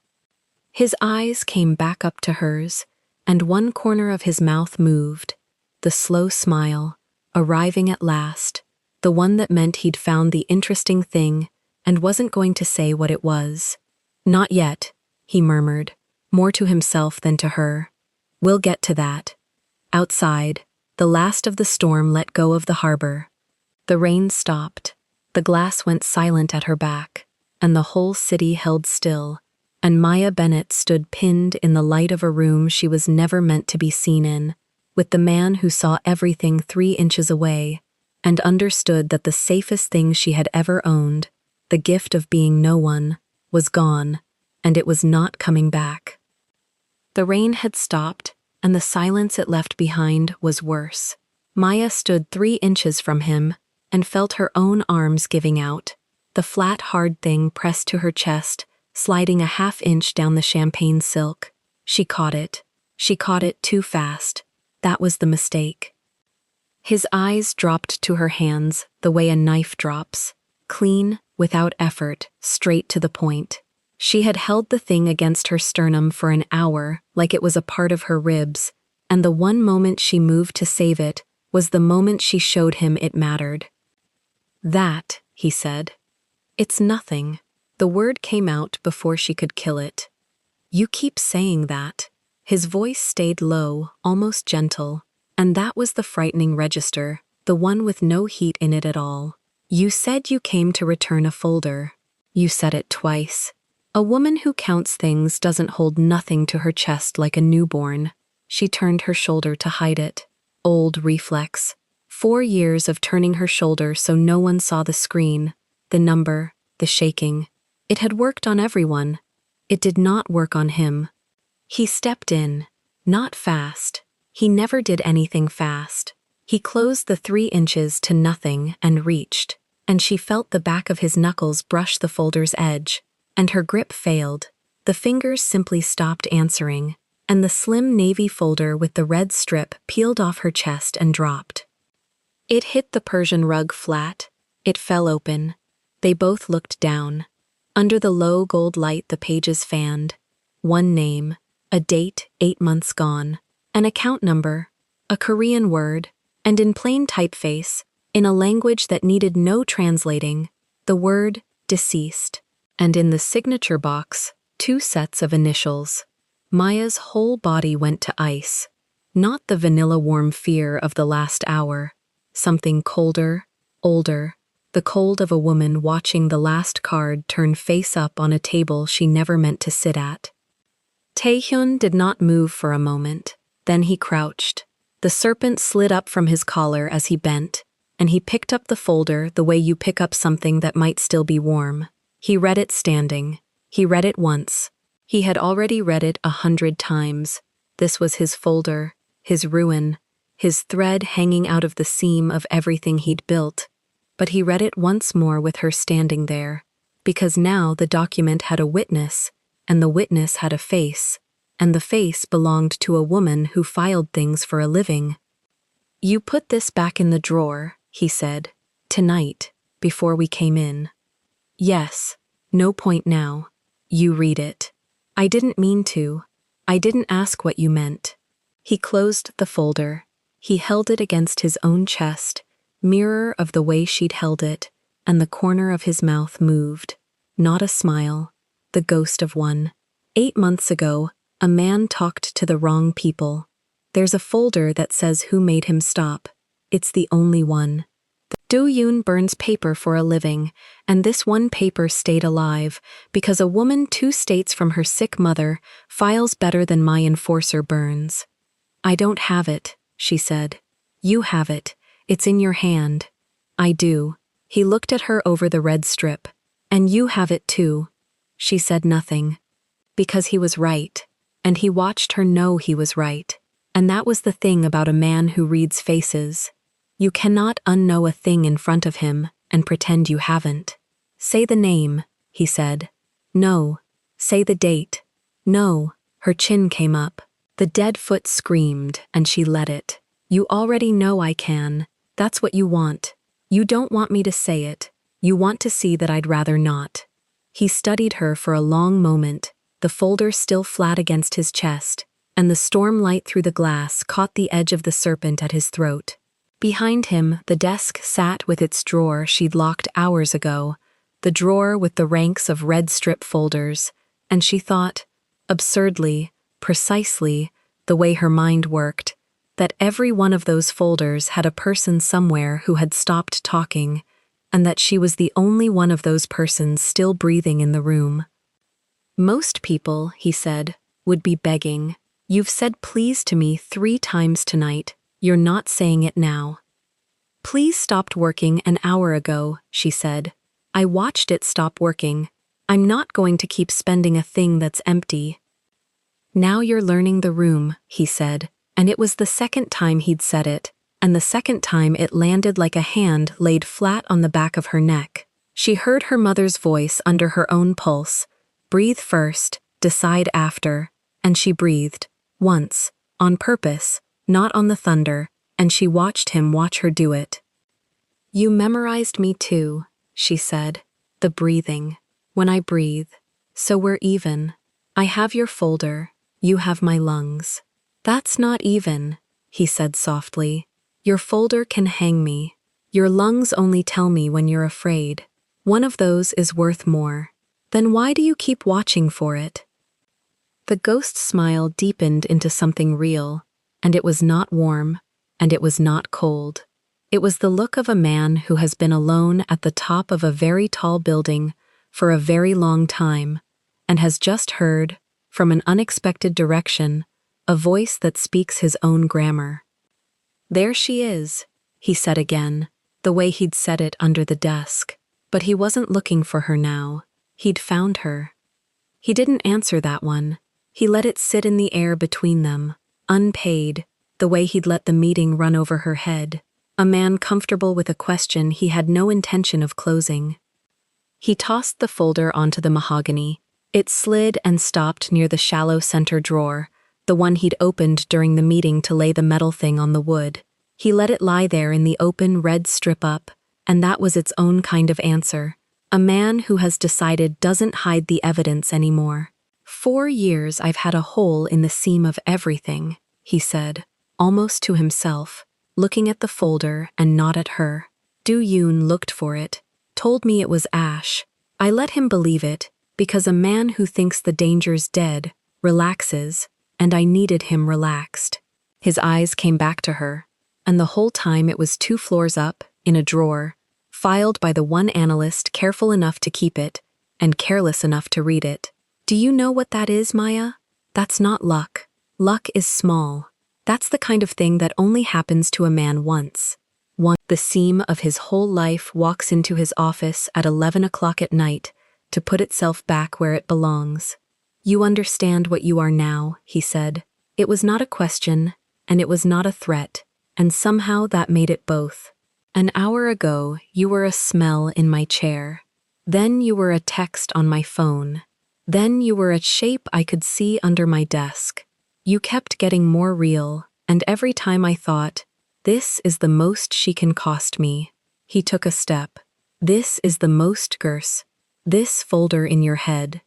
His eyes came back up to hers, and one corner of his mouth moved. The slow smile, arriving at last, the one that meant he'd found the interesting thing and wasn't going to say what it was. Not yet, he murmured, more to himself than to her. We'll get to that. Outside, the last of the storm let go of the harbor. The rain stopped, the glass went silent at her back, and the whole city held still, and Maya Bennett stood pinned in the light of a room she was never meant to be seen in, with the man who saw everything 3 inches away, and understood that the safest thing she had ever owned, the gift of being no one, was gone, and it was not coming back. The rain had stopped, and the silence it left behind was worse. Maya stood 3 inches from him and felt her own arms giving out, the flat, hard thing pressed to her chest, sliding a half-inch down the champagne silk. She caught it. She caught it too fast. That was the mistake. His eyes dropped to her hands the way a knife drops, clean, without effort, straight to the point. She had held the thing against her sternum for an hour like it was a part of her ribs, and the one moment she moved to save it was the moment she showed him it mattered. That, he said. It's nothing. The word came out before she could kill it. You keep saying that. His voice stayed low, almost gentle, and that was the frightening register, the one with no heat in it at all. You said you came to return a folder. You said it twice. A woman who counts things doesn't hold nothing to her chest like a newborn. She turned her shoulder to hide it. Old reflex. 4 years of turning her shoulder so no one saw the screen, the number, the shaking. It had worked on everyone. It did not work on him. He stepped in. Not fast. He never did anything fast. He closed the 3 inches to nothing and reached, and she felt the back of his knuckles brush the folder's edge, and her grip failed. The fingers simply stopped answering, and the slim navy folder with the red strip peeled off her chest and dropped. It hit the Persian rug flat. It fell open. They both looked down. Under the low gold light the pages fanned. One name, a date 8 months gone, an account number, a Korean word, and in plain typeface, in a language that needed no translating, the word deceased. And in the signature box, 2 sets of initials. Maya's whole body went to ice. Not the vanilla-warm fear of the last hour. Something colder, older, the cold of a woman watching the last card turn face up on a table she never meant to sit at. Taehyun did not move for a moment. Then he crouched. The serpent slid up from his collar as he bent, and he picked up the folder the way you pick up something that might still be warm. He read it standing. He read it once. He had already read it 100 times. This was his folder, his ruin, his thread hanging out of the seam of everything he'd built. But he read it once more with her standing there, because now the document had a witness, and the witness had a face, and the face belonged to a woman who filed things for a living. You put this back in the drawer, he said, tonight, before we came in. Yes, no point now. You read it. I didn't mean to. I didn't ask what you meant. He closed the folder. He held it against his own chest, mirror of the way she'd held it, and the corner of his mouth moved. Not a smile. The ghost of one. 8 months ago, a man talked to the wrong people. There's a folder that says who made him stop. It's the only one. Do-yoon burns paper for a living, and this one paper stayed alive because a woman 2 states from her sick mother files better than my enforcer burns. I don't have it, she said. You have it. It's in your hand. I do. He looked at her over the red strip. And you have it too. She said nothing. Because he was right. And he watched her know he was right. And that was the thing about a man who reads faces. You cannot unknow a thing in front of him and pretend you haven't. Say the name, he said. No. Say the date. No. Her chin came up. The dead foot screamed, and she let it. You already know I can. That's what you want. You don't want me to say it. You want to see that I'd rather not. He studied her for a long moment, the folder still flat against his chest, and the storm light through the glass caught the edge of the serpent at his throat. Behind him, the desk sat with its drawer she'd locked hours ago, the drawer with the ranks of red strip folders, and she thought, absurdly, precisely, the way her mind worked, that every one of those folders had a person somewhere who had stopped talking, and that she was the only one of those persons still breathing in the room. Most people, he said, would be begging. You've said please to me 3 times tonight. You're not saying it now. Please stopped working an hour ago, she said. I watched it stop working. I'm not going to keep spending a thing that's empty. Now you're learning the room, he said, and it was the second time he'd said it, and the second time it landed like a hand laid flat on the back of her neck. She heard her mother's voice under her own pulse. Breathe first, decide after, and she breathed, once, on purpose, not on the thunder, and she watched him watch her do it. You memorized me too, she said, the breathing, when I breathe, so we're even. I have your folder, you have my lungs. That's not even, he said softly. Your folder can hang me. Your lungs only tell me when you're afraid. One of those is worth more. Then why do you keep watching for it? The ghost smile deepened into something real, and it was not warm, and it was not cold. It was the look of a man who has been alone at the top of a very tall building for a very long time, and has just heard, from an unexpected direction, a voice that speaks his own grammar. There she is, he said again, the way he'd said it under the desk. But he wasn't looking for her now. He'd found her. He didn't answer that one. He let it sit in the air between them, unpaid, the way he'd let the meeting run over her head, a man comfortable with a question he had no intention of closing. He tossed the folder onto the mahogany. It slid and stopped near the shallow center drawer, the one he'd opened during the meeting to lay the metal thing on the wood. He let it lie there in the open red strip-up, and that was its own kind of answer. A man who has decided doesn't hide the evidence anymore. 4 years I've had a hole in the seam of everything, he said, almost to himself, looking at the folder and not at her. Du Yoon looked for it, told me it was ash. I let him believe it, because a man who thinks the danger's dead relaxes, and I needed him relaxed. His eyes came back to her, and the whole time it was 2 floors up, in a drawer, filed by the one analyst careful enough to keep it, and careless enough to read it. Do you know what that is, Maya? That's not luck. Luck is small. That's the kind of thing that only happens to a man once. The seam of his whole life walks into his office at 11 o'clock at night to put itself back where it belongs. You understand what you are now, he said. It was not a question, and it was not a threat, and somehow that made it both. An hour ago, you were a smell in my chair. Then you were a text on my phone. Then you were a shape I could see under my desk. You kept getting more real, and every time I thought, this is the most she can cost me. He took a step. This is the most, Gers. This folder in your head.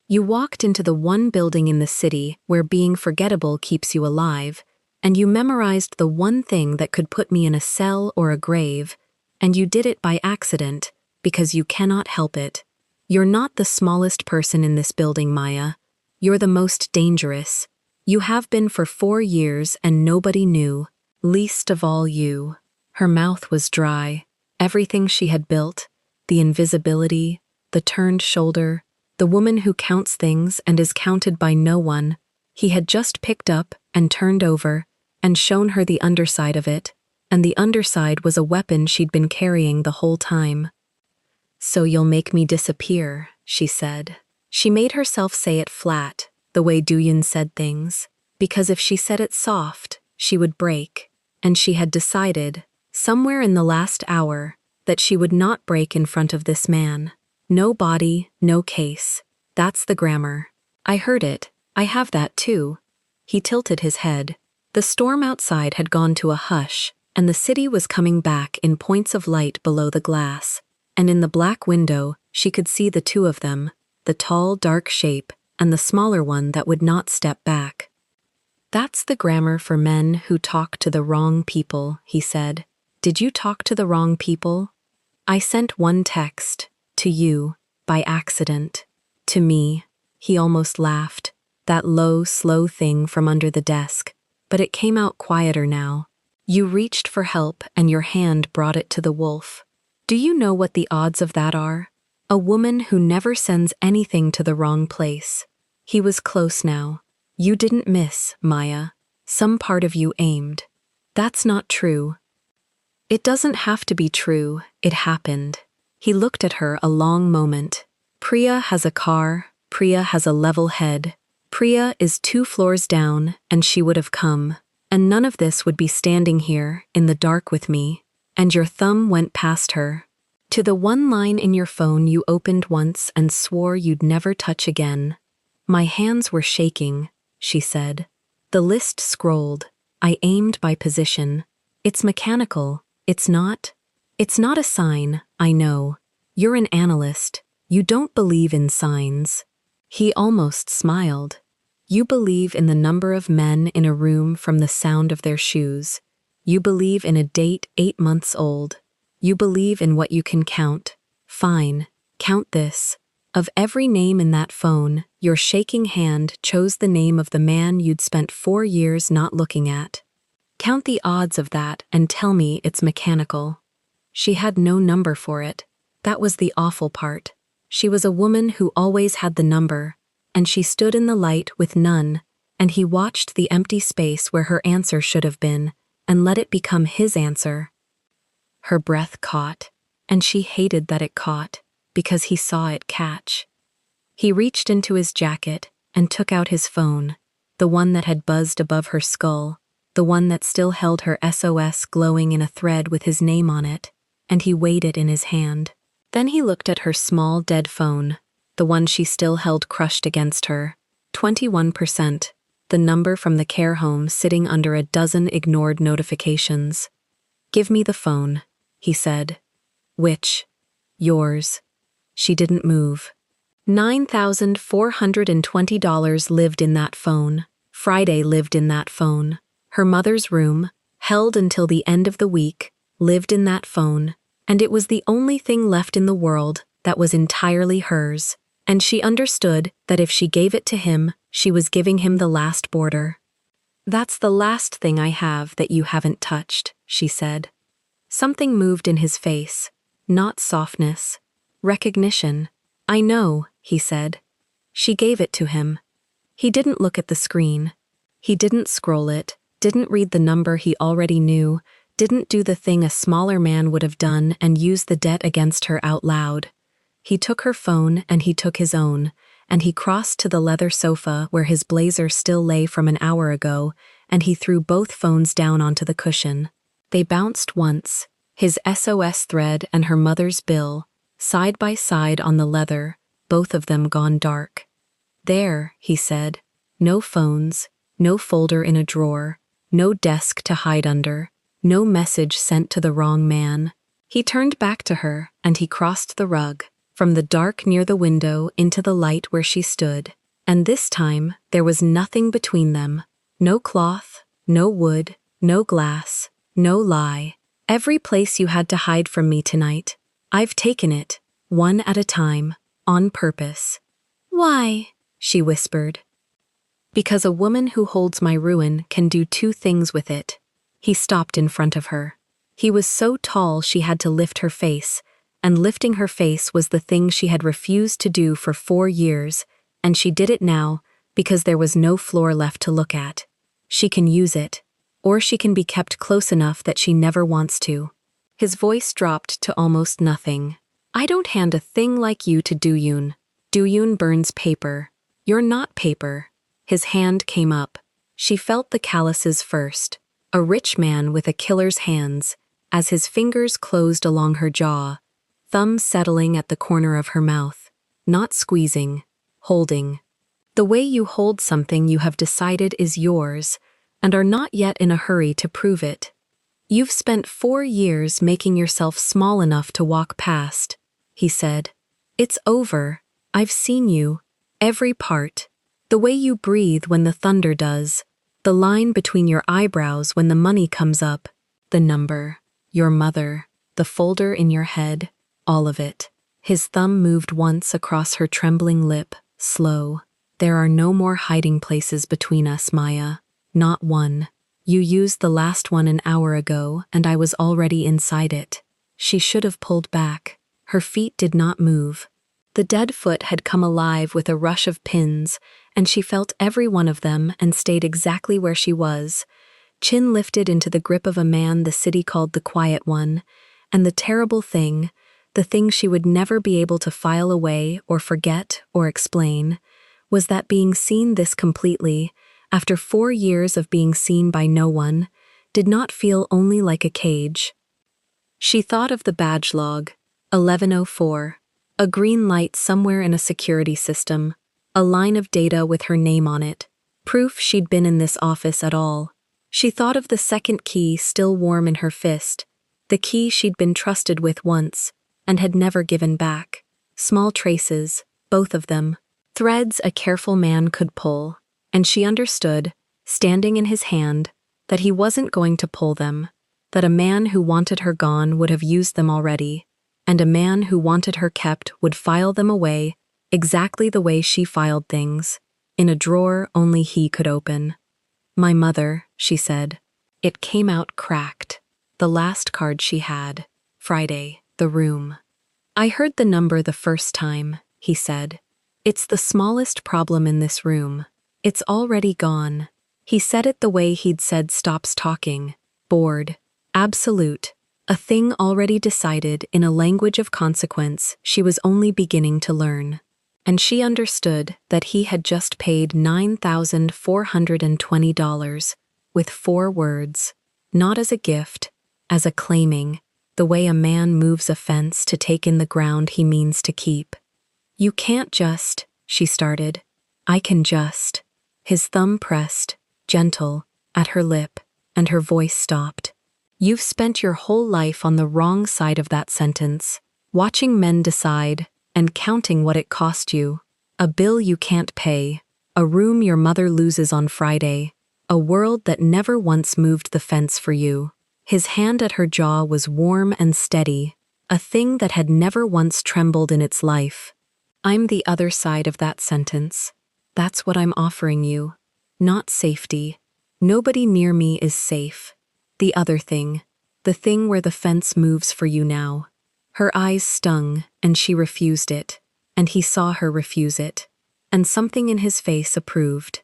You walked into the one building in the city where being forgettable keeps you alive, and you memorized the one thing that could put me in a cell or a grave, and you did it by accident, because you cannot help it. You're not the smallest person in this building, Maya. You're the most dangerous. You have been for 4 years and nobody knew, least of all you. Her mouth was dry. Everything she had built, the invisibility, the turned shoulder, the woman who counts things and is counted by no one, he had just picked up and turned over and shown her the underside of it, and the underside was a weapon she'd been carrying the whole time. So you'll make me disappear, she said. She made herself say it flat, the way Dooyin said things, because if she said it soft, she would break, and she had decided, somewhere in the last hour, that she would not break in front of this man. No body, no case. That's the grammar. I heard it. I have that too. He tilted his head. The storm outside had gone to a hush, and the city was coming back in points of light below the glass. And in the black window, she could see the two of them, the tall, dark shape, and the smaller one that would not step back. That's the grammar for men who talk to the wrong people, he said. Did you talk to the wrong people? I sent one text, to you, by accident. To me. He almost laughed, that low, slow thing from under the desk, but it came out quieter now. You reached for help and your hand brought it to the wolf. Do you know what the odds of that are? A woman who never sends anything to the wrong place. He was close now. You didn't miss, Maya. Some part of you aimed. That's not true. It doesn't have to be true. It happened. He looked at her a long moment. Priya has a car. Priya has a level head. Priya is 2 floors down, and she would have come. And none of this would be standing here, in the dark with me. And your thumb went past her. To the one line in your phone you opened once and swore you'd never touch again. My hands were shaking, she said. The list scrolled. I aimed by position. It's mechanical. It's not. It's not a sign, I know. You're an analyst. You don't believe in signs. He almost smiled. You believe in the number of men in a room from the sound of their shoes. You believe in a date 8 months old. You believe in what you can count. Fine, count this. Of every name in that phone, your shaking hand chose the name of the man you'd spent 4 years not looking at. Count the odds of that and tell me it's mechanical. She had no number for it. That was the awful part. She was a woman who always had the number, and she stood in the light with none, and he watched the empty space where her answer should have been, and let it become his answer. Her breath caught, and she hated that it caught, because he saw it catch. He reached into his jacket and took out his phone, the one that had buzzed above her skull, the one that still held her SOS glowing in a thread with his name on it, and he weighed it in his hand. Then he looked at her small, dead phone, the one she still held crushed against her. 21%, the number from the care home sitting under a dozen ignored notifications. Give me the phone, he said. Which? Yours. She didn't move. $9,420 lived in that phone. Friday lived in that phone. Her mother's room, held until the end of the week, lived in that phone. And it was the only thing left in the world that was entirely hers, and she understood that if she gave it to him, she was giving him the last border. That's the last thing I have that you haven't touched, she said. Something moved in his face, not softness, recognition. I know, he said. She gave it to him. He didn't look at the screen. He didn't scroll it, didn't read the number he already knew, didn't do the thing a smaller man would have done and use the debt against her out loud. He took her phone and he took his own, and he crossed to the leather sofa where his blazer still lay from an hour ago, and he threw both phones down onto the cushion. They bounced once, his SOS thread and her mother's bill, side by side on the leather, both of them gone dark. There, he said, no phones, no folder in a drawer, no desk to hide under. No message sent to the wrong man. He turned back to her, and he crossed the rug, from the dark near the window into the light where she stood. And this time, there was nothing between them. No cloth, no wood, no glass, no lie. Every place you had to hide from me tonight. I've taken it, one at a time, on purpose. Why? She whispered. Because a woman who holds my ruin can do 2 things with it. He stopped in front of her. He was so tall she had to lift her face, and lifting her face was the thing she had refused to do for 4 years, and she did it now because there was no floor left to look at. She can use it, or she can be kept close enough that she never wants to. His voice dropped to almost nothing. I don't hand a thing like you to Duyun. Duyun burns paper. You're not paper. His hand came up. She felt the calluses first. A rich man with a killer's hands, as his fingers closed along her jaw, thumb settling at the corner of her mouth, not squeezing, holding. The way you hold something you have decided is yours, and are not yet in a hurry to prove it. You've spent 4 years making yourself small enough to walk past, he said. It's over. I've seen you. Every part. The way you breathe when the thunder does. The line between your eyebrows when the money comes up. The number. Your mother. The folder in your head. All of it. His thumb moved once across her trembling lip, slow. There are no more hiding places between us, Maya. Not one. You used the last one an hour ago, and I was already inside it. She should have pulled back. Her feet did not move. The dead foot had come alive with a rush of pins, and she felt every one of them and stayed exactly where she was, chin lifted into the grip of a man the city called the Quiet One, and the terrible thing, the thing she would never be able to file away or forget or explain, was that being seen this completely, after 4 years of being seen by no one, did not feel only like a cage. She thought of the badge log, 1104, a green light somewhere in a security system, a line of data with her name on it, proof she'd been in this office at all. She thought of the second key still warm in her fist, the key she'd been trusted with once, and had never given back. Small traces, both of them, threads a careful man could pull, and she understood, standing in his hand, that he wasn't going to pull them, that a man who wanted her gone would have used them already, and a man who wanted her kept would file them away exactly the way she filed things, in a drawer only he could open. My mother, she said. It came out cracked. The last card she had. Friday, the room. I heard the number the first time, he said. It's the smallest problem in this room. It's already gone. He said it the way he'd said stops talking. Bored. Absolute. A thing already decided in a language of consequence she was only beginning to learn. And she understood that he had just paid $9,420 with 4 words, not as a gift, as a claiming, the way a man moves a fence to take in the ground he means to keep. You can't just, she started. I can just. His thumb pressed, gentle, at her lip, and her voice stopped. You've spent your whole life on the wrong side of that sentence, watching men decide, and counting what it cost you. A bill you can't pay, a room your mother loses on Friday, a world that never once moved the fence for you. His hand at her jaw was warm and steady, a thing that had never once trembled in its life. I'm the other side of that sentence. That's what I'm offering you. Not safety. Nobody near me is safe. The other thing. The thing where the fence moves for you now. Her eyes stung, and she refused it. And he saw her refuse it. And something in his face approved.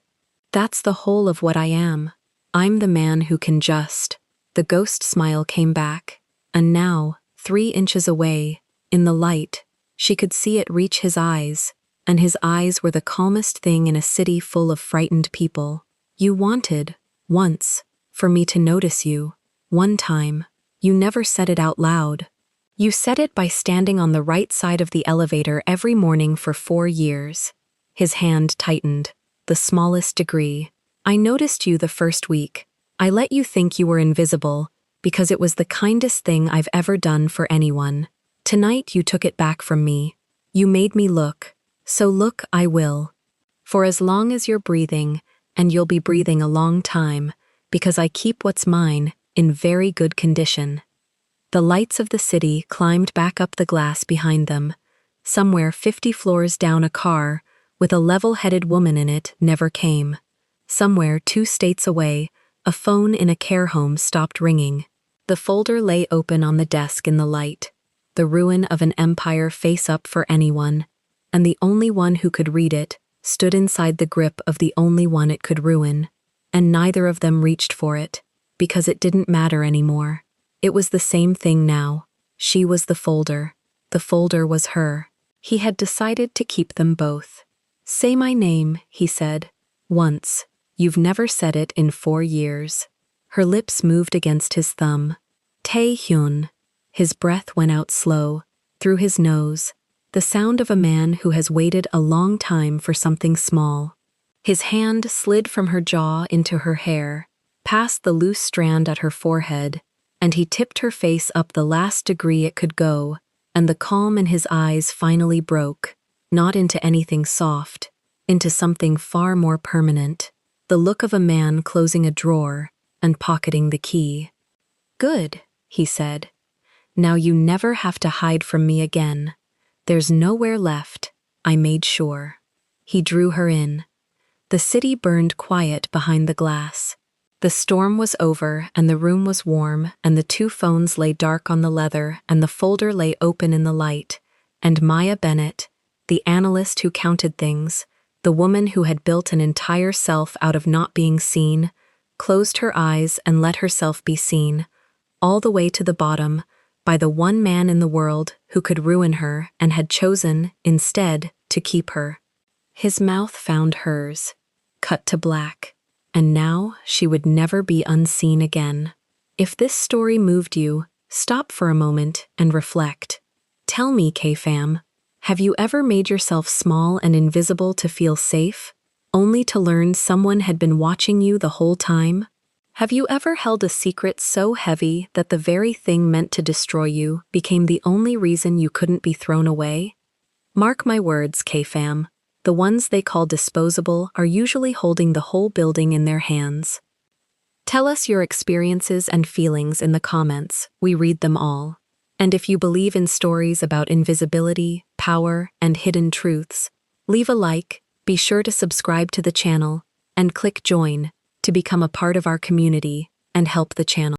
That's the whole of what I am. I'm the man who can just. The ghost smile came back. And now, 3 inches away, in the light, she could see it reach his eyes. And his eyes were the calmest thing in a city full of frightened people. You wanted, once, for me to notice you. One time. You never said it out loud. You said it by standing on the right side of the elevator every morning for 4 years. His hand tightened. The smallest degree. I noticed you the first week. I let you think you were invisible, because it was the kindest thing I've ever done for anyone. Tonight you took it back from me. You made me look. So look, I will. For as long as you're breathing, and you'll be breathing a long time, because I keep what's mine in very good condition. The lights of the city climbed back up the glass behind them. Somewhere 50 floors down, a car, with a level-headed woman in it, never came. Somewhere 2 states away, a phone in a care home stopped ringing. The folder lay open on the desk in the light, the ruin of an empire face up for anyone, and the only one who could read it stood inside the grip of the only one it could ruin, and neither of them reached for it, because it didn't matter anymore. It was the same thing now. She was the folder was her. He had decided to keep them both. Say my name, he said. Once. You've never said it in 4 years. Her lips moved against his thumb. Tae-hyun. His breath went out slow, through his nose, the sound of a man who has waited a long time for something small. His hand slid from her jaw into her hair, past the loose strand at her forehead, and he tipped her face up the last degree it could go, and the calm in his eyes finally broke, not into anything soft, into something far more permanent, the look of a man closing a drawer and pocketing the key. "Good," he said. "Now you never have to hide from me again. There's nowhere left, I made sure." He drew her in. The city burned quiet behind the glass. The storm was over and the room was warm and the two phones lay dark on the leather and the folder lay open in the light, and Maya Bennett, the analyst who counted things, the woman who had built an entire self out of not being seen, closed her eyes and let herself be seen, all the way to the bottom, by the one man in the world who could ruin her and had chosen, instead, to keep her. His mouth found hers, cut to black, and now she would never be unseen again. If this story moved you, stop for a moment and reflect. Tell me, K-Fam, have you ever made yourself small and invisible to feel safe, only to learn someone had been watching you the whole time? Have you ever held a secret so heavy that the very thing meant to destroy you became the only reason you couldn't be thrown away? Mark my words, K-Fam, the ones they call disposable are usually holding the whole building in their hands. Tell us your experiences and feelings in the comments, we read them all. And if you believe in stories about invisibility, power, and hidden truths, leave a like, be sure to subscribe to the channel, and click join to become a part of our community and help the channel.